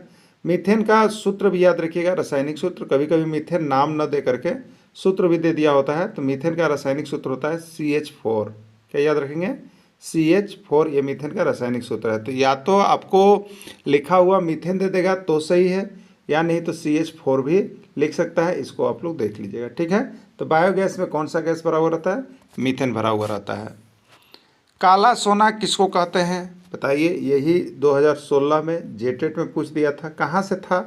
मीथेन का सूत्र भी याद रखिएगा, रासायनिक सूत्र। कभी कभी मीथेन नाम न दे करके सूत्र भी दे दिया होता है। तो मीथेन का रासायनिक सूत्र होता है CH4। क्या याद रखेंगे? CH4 ये मीथेन का रासायनिक सूत्र है। तो या तो आपको लिखा हुआ मीथेन दे देगा तो सही है, या नहीं तो CH4 भी लिख सकता है, इसको आप लोग देख लीजिएगा, ठीक है। तो बायोगैस में कौन सा गैस भरा हुआ रहता है? मीथेन भरा हुआ रहता है। काला सोना किसको कहते हैं? बताइए। यही 2016 में जेटेट में पूछ दिया था। कहाँ से था?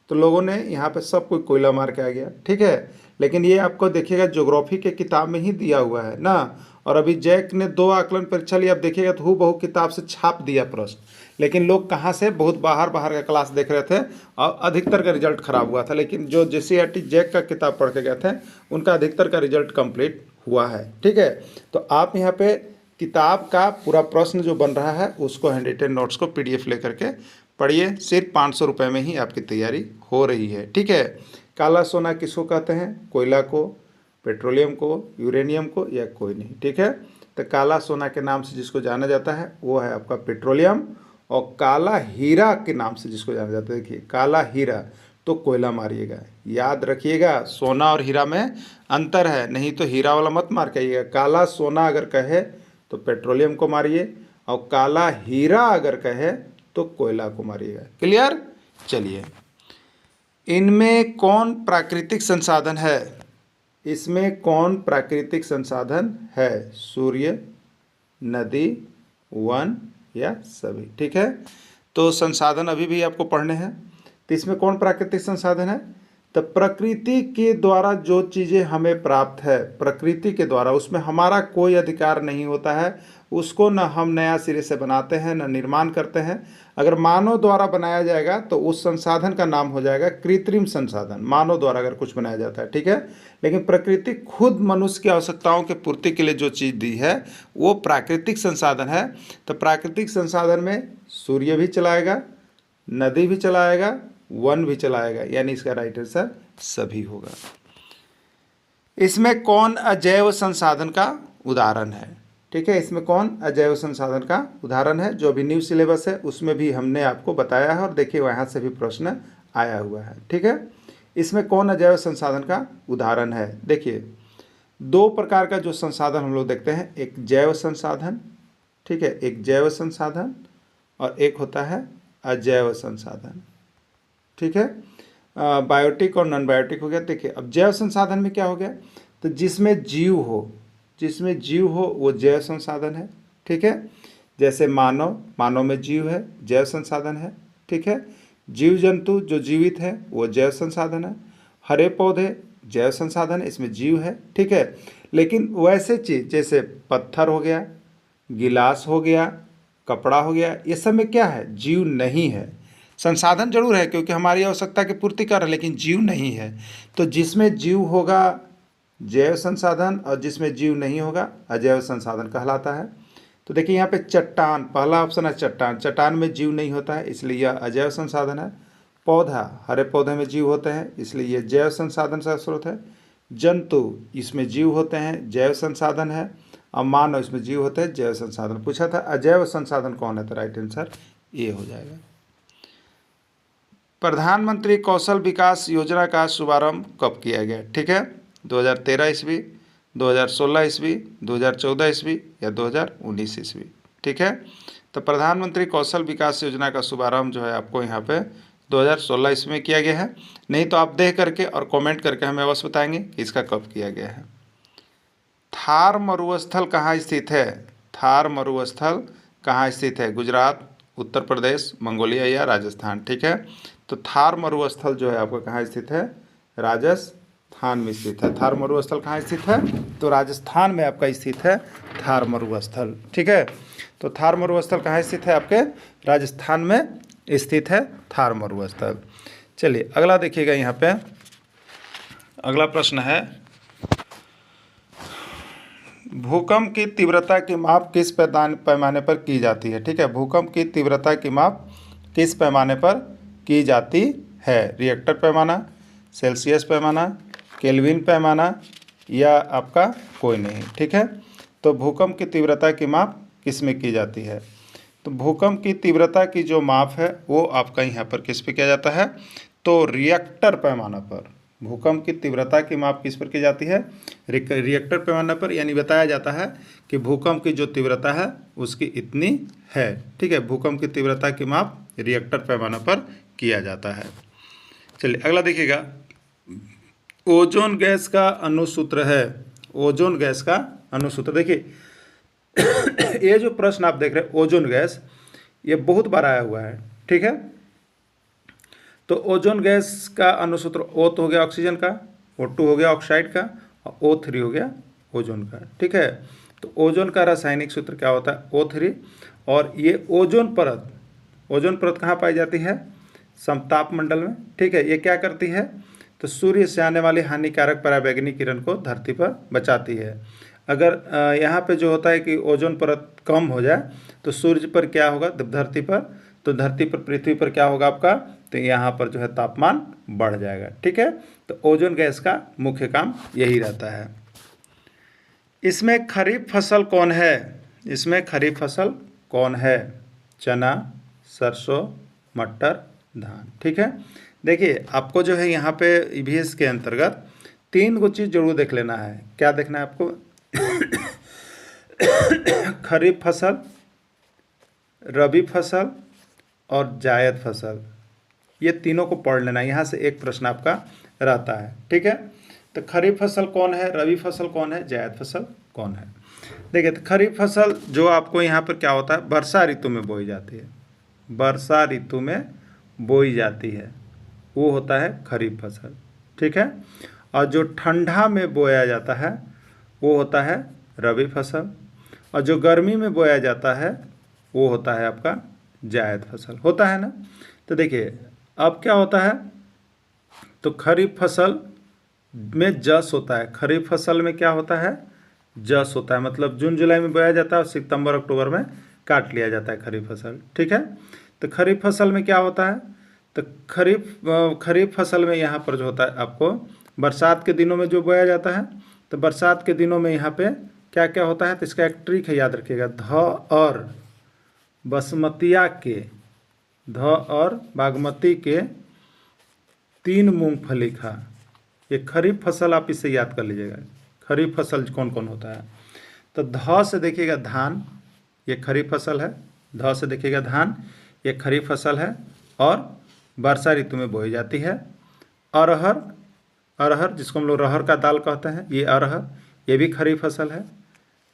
तो लोगों ने यहाँ पे सब कोई कोयला मार के आ गया, ठीक है। लेकिन ये आपको देखिएगा ज्योग्राफी के किताब में ही दिया हुआ है ना। और अभी जैक ने 2 आकलन परीक्षा ली, आप देखिएगा तो हूबहू किताब से छाप दिया प्रश्न। लेकिन लोग कहाँ से, बहुत बाहर बाहर का क्लास देख रहे थे और अधिकतर का रिजल्ट खराब हुआ था। लेकिन जो JCERT जैक का किताब पढ़ के गए थे उनका अधिकतर का रिजल्ट कंप्लीट हुआ है, ठीक है। तो आप यहाँ पे किताब का पूरा प्रश्न जो बन रहा है उसको हैंड रिटेन नोट्स को PDF लेकर के पढ़िए। सिर्फ 500 रुपये में ही आपकी तैयारी हो रही है, ठीक है। काला सोना किसको कहते हैं? कोयला को, पेट्रोलियम को, यूरेनियम को, या कोई नहीं, ठीक है। तो काला सोना के नाम से जिसको जाना जाता है वो है आपका पेट्रोलियम, और काला हीरा के नाम से जिसको जाना जाता है, देखिए काला हीरा तो कोयला मारिएगा, याद रखिएगा। सोना और हीरा में अंतर है, नहीं तो हीरा वाला मत मार के आइएगा। काला सोना अगर कहे तो पेट्रोलियम को मारिए, और काला हीरा अगर कहे तो कोयला को मारिएगा। क्लियर? चलिए, इनमें कौन प्राकृतिक संसाधन है? इसमें कौन प्राकृतिक संसाधन है? सूर्य, नदी, वन या सभी, ठीक है। तो संसाधन अभी भी आपको पढ़ने हैं। तो इसमें कौन प्राकृतिक संसाधन है? तो प्रकृति के द्वारा जो चीज़ें हमें प्राप्त है, प्रकृति के द्वारा, उसमें हमारा कोई अधिकार नहीं होता है। उसको न हम नया सिरे से बनाते हैं न निर्माण करते हैं। अगर मानव द्वारा बनाया जाएगा तो उस संसाधन का नाम हो जाएगा कृत्रिम संसाधन, मानव द्वारा अगर कुछ बनाया जाता है, ठीक है। लेकिन प्रकृति खुद मनुष्य की आवश्यकताओं के पूर्ति के लिए जो चीज़ दी है वो प्राकृतिक संसाधन है। तो प्राकृतिक संसाधन में सूर्य भी चलाएगा, नदी भी चलाएगा, वन भी चलाएगा, यानी इसका राइट आंसर सभी होगा। इसमें कौन अजैव संसाधन का उदाहरण है? ठीक है, इसमें कौन अजैव संसाधन का उदाहरण है? जो अभी न्यू सिलेबस है उसमें भी हमने आपको बताया है, और देखिए वहाँ से भी प्रश्न आया हुआ है, ठीक है। इसमें कौन अजैव संसाधन का उदाहरण है? देखिए 2 प्रकार का जो संसाधन हम लोग देखते हैं, एक जैव संसाधन, ठीक है, एक जैव संसाधन, और एक होता है अजैव संसाधन, ठीक है। बायोटिक और नॉन बायोटिक हो गया। देखिए अब जैव संसाधन में क्या हो गया, तो जिसमें जीव हो, जिसमें जीव हो वो जैव संसाधन है, ठीक है। जैसे मानव, मानव में जीव है, जैव संसाधन है, ठीक है। जीव जंतु जो जीवित है वो जैव संसाधन है। हरे पौधे जैव संसाधन है, इसमें जीव है, ठीक है। लेकिन वैसे चीज जैसे पत्थर हो गया, गिलास हो गया, कपड़ा हो गया, ये सब में क्या है, जीव नहीं है। संसाधन जरूर है क्योंकि हमारी आवश्यकता की पूर्ति कर रहा है, लेकिन जीव नहीं है। तो जिसमें जीव होगा जैव संसाधन, और जिसमें जीव नहीं होगा अजैव संसाधन कहलाता है। तो देखिए यहाँ पे चट्टान, पहला ऑप्शन है चट्टान, चट्टान में जीव नहीं होता है इसलिए यह अजैव संसाधन है। पौधा, हरे पौधे में जीव होते हैं इसलिए ये जैव संसाधन का स्रोत है। जंतु, इसमें जीव होते हैं, जैव संसाधन है। और मानव, इसमें जीव होते हैं, जैव संसाधन। पूछा था अजैव संसाधन कौन है, तो राइट आंसर ए हो जाएगा। प्रधानमंत्री कौशल विकास योजना का शुभारंभ कब किया गया, ठीक है, 2013 ईस्वी, 2016 ईस्वी, 2014 ईस्वी या 2019 ईस्वी, ठीक है। तो प्रधानमंत्री कौशल विकास योजना का शुभारंभ जो है आपको यहाँ पे 2016 ईस्वी में किया गया है। नहीं तो आप देख करके और कमेंट करके हमें अवश्य बताएंगे कि इसका कब किया गया है। थार मरुस्थल कहाँ स्थित है, थार मरुस्थल कहाँ स्थित है, गुजरात, उत्तर प्रदेश, मंगोलिया या राजस्थान, ठीक है। तो थार मरुस्थल जो है आपका कहाँ स्थित है, राजस्थान में स्थित है। थार मरुस्थल कहाँ स्थित है, तो राजस्थान में आपका स्थित है थार मरुस्थल, ठीक है। तो थार मरुस्थल कहाँ स्थित है, आपके राजस्थान में स्थित है थार मरुस्थल। चलिए अगला देखिएगा, यहाँ पे अगला प्रश्न है, भूकंप की तीव्रता की माप किस पैमाने पर की जाती है, ठीक है। भूकंप की तीव्रता की माप किस पैमाने पर की जाती है, रिएक्टर पैमाना, सेल्सियस पैमाना, केल्विन पैमाना या आपका कोई नहीं, ठीक है। तो भूकंप की तीव्रता की माप किस में की जाती है, तो भूकंप की तीव्रता की जो माप है वो आपका यहाँ पर किस पे किया जाता है, तो रिएक्टर पैमाना पर। भूकंप की तीव्रता की माप किस पर की जाती है, रिएक्टर पैमाने पर। यानी बताया जाता है कि भूकंप की जो तीव्रता है उसकी इतनी है, ठीक है। भूकंप की तीव्रता की माप रिएक्टर पैमाने पर किया जाता है। चलिए अगला देखिएगा, ओजोन गैस का अणुसूत्र है, ओजोन गैस का अणुसूत्र। देखिए ये जो प्रश्न आप देख रहे हैं ओजोन गैस, ये बहुत बार आया हुआ है, ठीक है। तो ओजोन गैस का अणुसूत्र O तो हो गया ऑक्सीजन का, O2 हो गया ऑक्साइड का, और O3 हो गया ओजोन का, ठीक है। तो ओजोन का रासायनिक सूत्र क्या होता है, O3। और ये ओजोन परत कहाँ पाई जाती है, समताप मंडल में, ठीक है। ये क्या करती है, तो सूर्य से आने वाली हानिकारक पराबैंगनी किरण को धरती पर बचाती है। अगर यहाँ पे जो होता है कि ओजोन परत कम हो जाए तो सूर्य पर क्या होगा, धरती पर, तो धरती पर, पृथ्वी पर क्या होगा आपका, तो यहाँ पर जो है तापमान बढ़ जाएगा, ठीक है। तो ओजोन गैस का मुख्य काम यही रहता है। इसमें खरीफ फसल कौन है, इसमें खरीफ फसल कौन है, चना, सरसों, मटर, धान, ठीक है। देखिए आपको जो है यहाँ पे ईवीएस के अंतर्गत 3 गो चीज़ जरूर देख लेना है। क्या देखना है आपको खरीफ फसल, रबी फसल और जायद फसल, ये तीनों को पढ़ लेना। यहाँ से एक प्रश्न आपका रहता है, ठीक है। तो खरीफ फसल कौन है, रबी फसल कौन है, जायद फसल कौन है। देखिए तो खरीफ फसल जो आपको यहाँ पर क्या होता है, वर्षा ऋतु में बोई जाती है, वर्षा ऋतु में बोई जाती है, वो होता है खरीफ फसल, ठीक है। और जो ठंडा में बोया जाता है वो होता है रबी फसल, और जो गर्मी में बोया जाता है वो होता है आपका जायद फसल, होता है ना। तो देखिए अब क्या होता है, तो खरीफ फसल में जस होता है, खरीफ फसल में क्या होता है, जस होता है, मतलब जून जुलाई में बोया जाता है और सितंबर अक्टूबर में काट लिया जाता है खरीफ फसल, ठीक है। तो खरीफ फसल में क्या होता है, तो खरीफ फसल में यहाँ पर जो होता है आपको बरसात के दिनों में जो बोया जाता है, तो बरसात के दिनों में यहाँ पे क्या क्या होता है, तो इसका एक ट्रिक है, याद रखिएगा, ध और बासमतिया के, ध और बागमती के 3 मूंगफली खा। ये खरीफ फसल आप इससे याद कर लीजिएगा, खरीफ फसल कौन कौन होता है। तो ध से देखिएगा धान, ये खरीफ फसल है, ध से देखिएगा धान, ये खरीफ फसल है और वर्षा ऋतु में बोई जाती है। अरहर, अरहर जिसको हम लोग रहर का दाल कहते हैं, ये अरहर, ये भी खरीफ फसल है।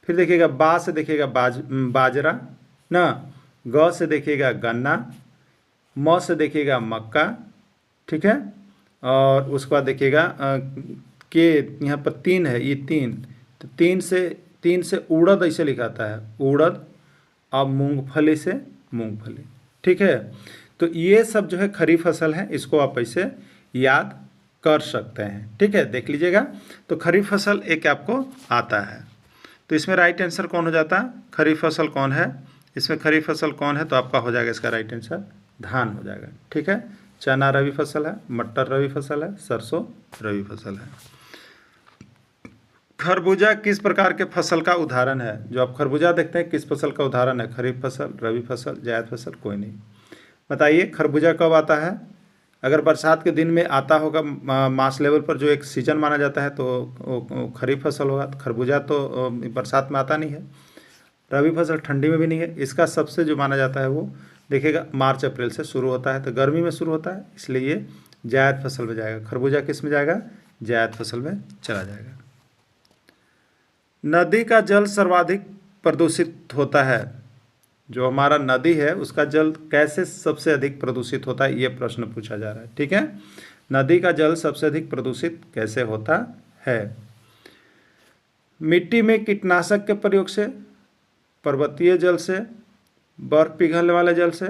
फिर देखिएगा बा से देखिएगा बाजरा ना, ग से देखिएगा गन्ना, म से देखिएगा मक्का, ठीक है। और उसके बाद देखिएगा के यहाँ पर 3 है, ये 3, तो 3 से उड़द ऐसे लिखाता है, उड़द। अब मूंगफली से मूंगफली, ठीक है। तो ये सब जो है खरीफ फसल है, इसको आप ऐसे याद कर सकते हैं, ठीक है। देख लीजिएगा, तो खरीफ फसल एक आपको आता है। तो इसमें राइट आंसर कौन हो जाता है? खरीफ फसल कौन है इसमें? खरीफ फसल कौन है? तो आपका हो जाएगा इसका राइट आंसर धान हो जाएगा, ठीक है। चना रवि फसल है, मटर रवि फसल है, सरसों रवि फसल है। खरबूजा किस प्रकार के फसल का उदाहरण है? जो आप खरबूजा देखते हैं किस फसल का उदाहरण है? खरीफ फसल, रवि फसल, जायद फसल, कोई नहीं। बताइए खरबूजा कब आता है? अगर बरसात के दिन में आता होगा, मास लेवल पर जो एक सीजन माना जाता है, तो खरीफ फसल होगा। तो खरबूजा तो बरसात में आता नहीं है। रवि फसल ठंडी में भी नहीं है। इसका सबसे जो माना जाता है वो देखिएगा मार्च अप्रैल से शुरू होता है, तो गर्मी में शुरू होता है, इसलिए ये जायद फसल में जाएगा। खरबूजा किस में जाएगा? जायद फसल में चला जाएगा। नदी का जल सर्वाधिक प्रदूषित होता है। जो हमारा नदी है उसका जल कैसे सबसे अधिक प्रदूषित होता है, ये प्रश्न पूछा जा रहा है, ठीक है। नदी का जल सबसे अधिक प्रदूषित कैसे होता है? मिट्टी में कीटनाशक के प्रयोग से, पर्वतीय जल से, बर्फ पिघलने वाले जल से,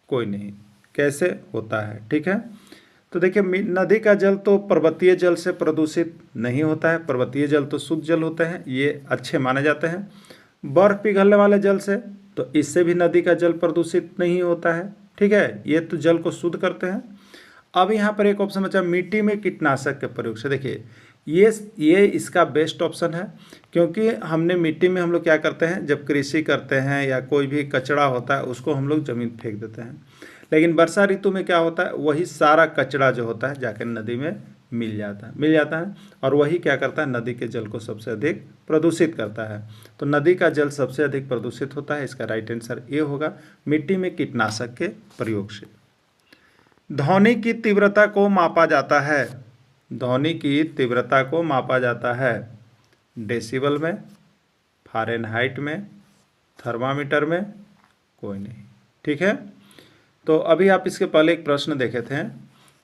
कोई नहीं। कैसे होता है, ठीक है। तो देखिए नदी का जल तो पर्वतीय जल से प्रदूषित नहीं होता है। पर्वतीय जल तो शुद्ध जल होते हैं, ये अच्छे माने जाते हैं। बर्फ पिघलने वाले जल से, तो इससे भी नदी का जल प्रदूषित नहीं होता है, ठीक है। ये तो जल को शुद्ध करते हैं। अब यहाँ पर एक ऑप्शन बचा मिट्टी में कीटनाशक के प्रयोग से। देखिए ये इसका बेस्ट ऑप्शन है, क्योंकि हमने मिट्टी में हम लोग क्या करते हैं, जब कृषि करते हैं या कोई भी कचरा होता है उसको हम लोग ज़मीन फेंक देते हैं। लेकिन वर्षा ऋतु में क्या होता है, वही सारा कचरा जो होता है जाकर नदी में मिल जाता है और वही क्या करता है, नदी के जल को सबसे अधिक प्रदूषित करता है। तो नदी का जल सबसे अधिक प्रदूषित होता है। इसका राइट आंसर ये होगा, मिट्टी में कीटनाशक के प्रयोग से। ध्वनि की तीव्रता को मापा जाता है। ध्वनि की तीव्रता को मापा जाता है डेसिबल में, फ़ारेनहाइट में, थर्मामीटर में, कोई नहीं, ठीक है। तो अभी आप इसके पहले एक प्रश्न देखे थे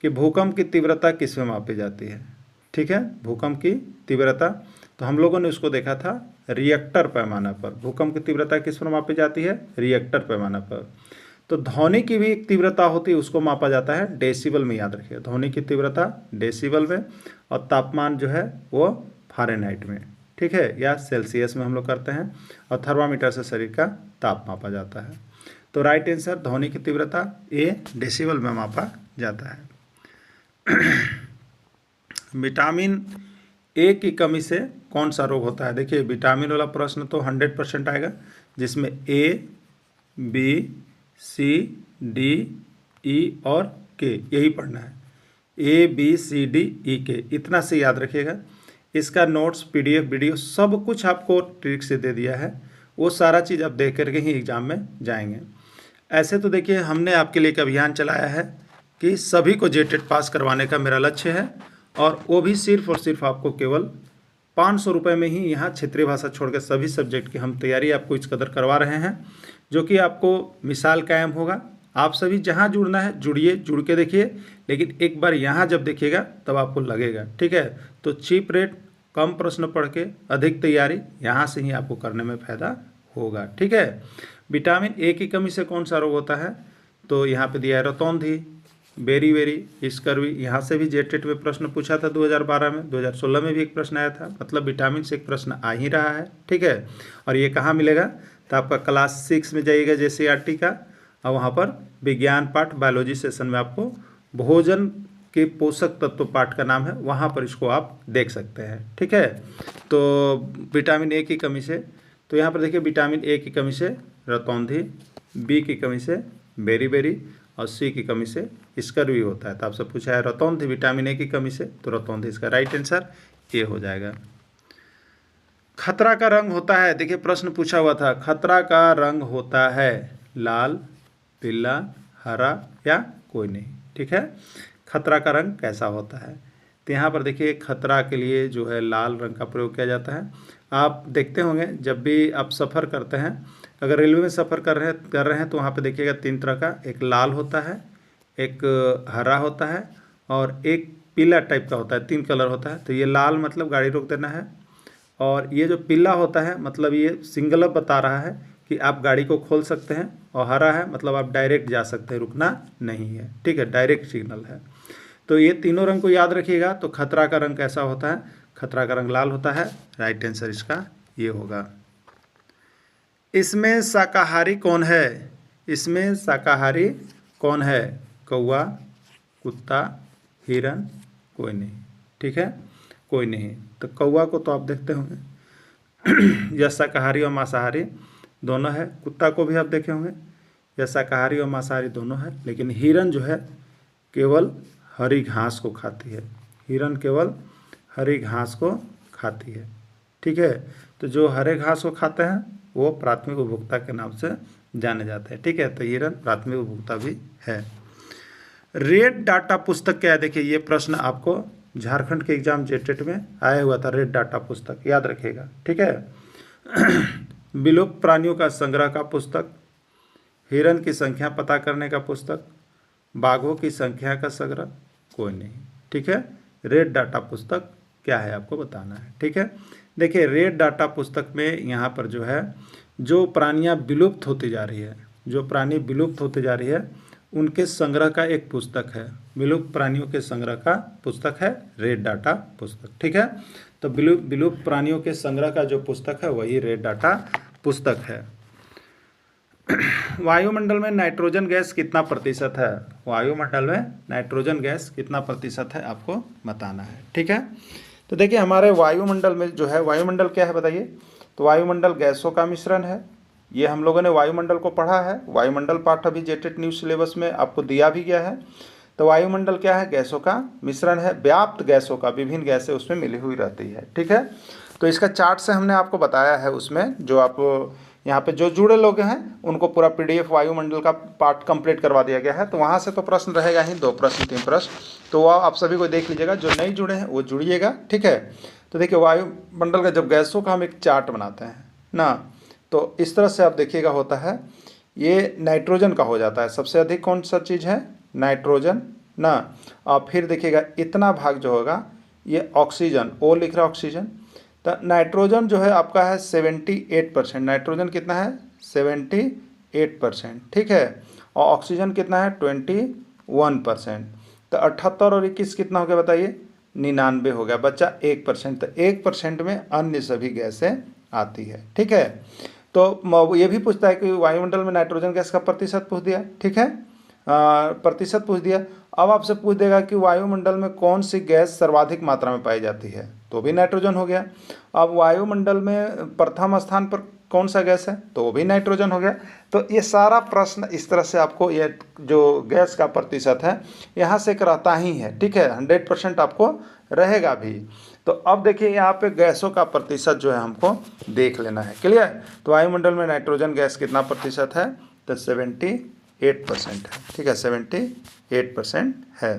कि भूकंप की तीव्रता किस में मापी जाती है, ठीक है। भूकंप की तीव्रता तो हम लोगों ने उसको देखा था रिएक्टर पैमाना पर। भूकंप की तीव्रता किस पर मापी जाती है? रिएक्टर पैमाना पर। तो ध्वनि की भी एक तीव्रता होती है, उसको मापा जाता है डेसिबल में, याद रखिए। ध्वनि की तीव्रता डेसिबल में और तापमान जो है वो फ़ारेनहाइट में, ठीक है, या सेल्सियस में हम लोग करते हैं। और थर्मामीटर से शरीर का ताप मापा जाता है। तो राइट आंसर ध्वनि की तीव्रता ये डेसिबल में मापा जाता है। विटामिन ए की कमी से कौन सा रोग होता है? देखिए विटामिन वाला प्रश्न तो 100% आएगा, जिसमें ए, बी, सी, डी, ई और के, यही पढ़ना है। ए, बी, सी, डी, ई, के, इतना से याद रखिएगा। इसका नोट्स, पीडीएफ, वीडियो सब कुछ आपको ट्रिक से दे दिया है। वो सारा चीज़ आप देख करके ही एग्ज़ाम में जाएंगे। ऐसे तो देखिए हमने आपके लिए एक अभियान चलाया है कि सभी को जेटेट पास करवाने का मेरा लक्ष्य है, और वो भी सिर्फ और सिर्फ आपको केवल 500 रुपये में ही यहाँ क्षेत्रीय भाषा छोड़ के सभी सब्जेक्ट की हम तैयारी आपको इस कदर करवा रहे हैं, जो कि आपको मिसाल कायम होगा। आप सभी जहाँ जुड़ना है जुड़िए, जुड़ के देखिए, लेकिन एक बार यहाँ जब देखिएगा तब आपको लगेगा, ठीक है। तो चीप रेट, कम प्रश्न पढ़ के अधिक तैयारी यहाँ से ही आपको करने में फ़ायदा होगा, ठीक है। विटामिन ए की कमी से कौन सा रोग होता है? तो यहाँ पे दिया है रतौंधी, बेरी, स्कर्वी। यहाँ से भी जेटेट में प्रश्न पूछा था 2012 में, 2016 में भी एक प्रश्न आया था। मतलब विटामिन से एक प्रश्न आ ही रहा है, ठीक है। और ये कहाँ मिलेगा? तो आपका क्लास 6 में जाइएगा JCERT का, और वहाँ पर विज्ञान पाठ बायोलॉजी सेशन में आपको भोजन के पोषक तत्व पाठ का नाम है, वहाँ पर इसको आप देख सकते हैं, ठीक है। तो विटामिन ए की कमी से, तो यहाँ पर देखिए विटामिन ए की कमी से रतौंधी, बी की कमी से बेरी और सी की कमी से स्कर्वी होता है। तो आपसे पूछा है रतौंधी विटामिन ए की कमी से, तो रतौंधी इसका राइट आंसर ये हो जाएगा। खतरा का रंग होता है, देखिए प्रश्न पूछा हुआ था, खतरा का रंग होता है लाल, पीला, हरा या कोई नहीं, ठीक है। खतरा का रंग कैसा होता है? तो यहाँ पर देखिए खतरा के लिए जो है लाल रंग का प्रयोग किया जाता है। आप देखते होंगे जब भी आप सफ़र करते हैं, अगर रेलवे में सफ़र कर रहे हैं तो वहाँ पे देखिएगा 3 तरह का, एक लाल होता है, एक हरा होता है और एक पीला टाइप का होता है, 3 कलर होता है। तो ये लाल मतलब गाड़ी रोक देना है, और ये जो पीला होता है मतलब ये सिंगल अप बता रहा है कि आप गाड़ी को खोल सकते हैं, और हरा है मतलब आप डायरेक्ट जा सकते हैं, रुकना नहीं है, ठीक है, डायरेक्ट सिग्नल है। तो ये तीनों रंग को याद रखिएगा। तो खतरा का रंग कैसा होता है? खतरा का रंग लाल होता है। राइट आंसर इसका ये होगा। इसमें शाकाहारी कौन है? इसमें शाकाहारी कौन है? कौवा, कुत्ता, हिरन, कोई नहीं, ठीक है, कोई नहीं। तो कौवा को तो आप देखते होंगे यह शाकाहारी और मांसाहारी दोनों है। कुत्ता को भी आप देखे होंगे, यह शाकाहारी और मांसाहारी दोनों है। लेकिन हिरन जो है केवल हरी घास को खाती है। हिरन केवल हरी घास को खाती है, ठीक है। तो जो हरे घास को खाते हैं वो प्राथमिक उपभोक्ता के नाम से जाने जाते हैं, ठीक है। तो हिरन प्राथमिक उपभोक्ता भी है। रेड डाटा पुस्तक क्या है? देखिए ये प्रश्न आपको झारखंड के एग्जाम जेटेट में आया हुआ था। रेड डाटा पुस्तक याद रखिएगा, ठीक है। विलुप्त प्राणियों का संग्रह का पुस्तक, हिरन की संख्या पता करने का पुस्तक, बाघों की संख्या का संग्रह, कोई नहीं, ठीक है। रेड डाटा पुस्तक क्या है आपको बताना है, ठीक है। देखिए रेड डाटा पुस्तक में यहाँ पर जो है जो प्राणियाँ विलुप्त होती जा रही है, जो प्राणी विलुप्त होते जा रही है उनके संग्रह का एक पुस्तक है। विलुप्त प्राणियों के संग्रह का पुस्तक है रेड डाटा पुस्तक, ठीक है। तो विलुप्त प्राणियों के संग्रह का जो पुस्तक है वही रेड डाटा पुस्तक है। वायुमंडल में नाइट्रोजन गैस कितना प्रतिशत है? वायुमंडल में नाइट्रोजन गैस कितना प्रतिशत है आपको बताना है, ठीक है। तो देखिए हमारे वायुमंडल में जो है, वायुमंडल क्या है बताइए? तो वायुमंडल गैसों का मिश्रण है। ये हम लोगों ने वायुमंडल को पढ़ा है। वायुमंडल पाठ अभी जेटेट न्यूज़ सिलेबस में आपको दिया भी गया है। तो वायुमंडल क्या है? गैसों का मिश्रण है। व्याप्त गैसों का, विभिन्न गैसें उसमें मिली हुई रहती है, ठीक है। तो इसका चार्ट से हमने आपको बताया है, उसमें जो आप यहाँ पे जो जुड़े लोग हैं उनको पूरा PDF वायुमंडल का पार्ट कंप्लीट करवा दिया गया है। तो वहाँ से तो प्रश्न रहेगा ही, 2 प्रश्न 3 प्रश्न, तो वह आप सभी को देख लीजिएगा। जो नहीं जुड़े हैं वो जुड़िएगा, ठीक है। तो देखिए वायुमंडल का जब गैसों का हम एक चार्ट बनाते हैं ना, तो इस तरह से आप देखिएगा होता है। ये नाइट्रोजन का हो जाता है, सबसे अधिक कौन सा चीज़ है? नाइट्रोजन ना। और फिर देखिएगा इतना भाग जो होगा ये ऑक्सीजन, O लिख रहा है ऑक्सीजन। तो नाइट्रोजन जो है आपका है 78%। नाइट्रोजन कितना है? 78%, ठीक है। और ऑक्सीजन कितना है? 21%। तो 78 और 21 कितना हो गया बताइए? 99 हो गया, बच्चा 1%। तो 1% में अन्य सभी गैसें आती है, ठीक है। तो ये भी पूछता है कि वायुमंडल में नाइट्रोजन गैस का प्रतिशत पूछ दिया, ठीक है, प्रतिशत पूछ दिया। अब आपसे पूछ देगा कि वायुमंडल में कौन सी गैस सर्वाधिक मात्रा में पाई जाती है, तो भी नाइट्रोजन हो गया। अब वायुमंडल में प्रथम स्थान पर कौन सा गैस है, तो वो भी नाइट्रोजन हो गया। तो ये सारा प्रश्न इस तरह से आपको ये जो गैस का प्रतिशत है यहाँ से रहता ही है, ठीक है। 100% आपको रहेगा भी। तो अब देखिए यहाँ पे गैसों का प्रतिशत जो है हमको देख लेना है, क्लियर। तो वायुमंडल में नाइट्रोजन गैस कितना प्रतिशत है? तो 78% है, ठीक है, 78% है।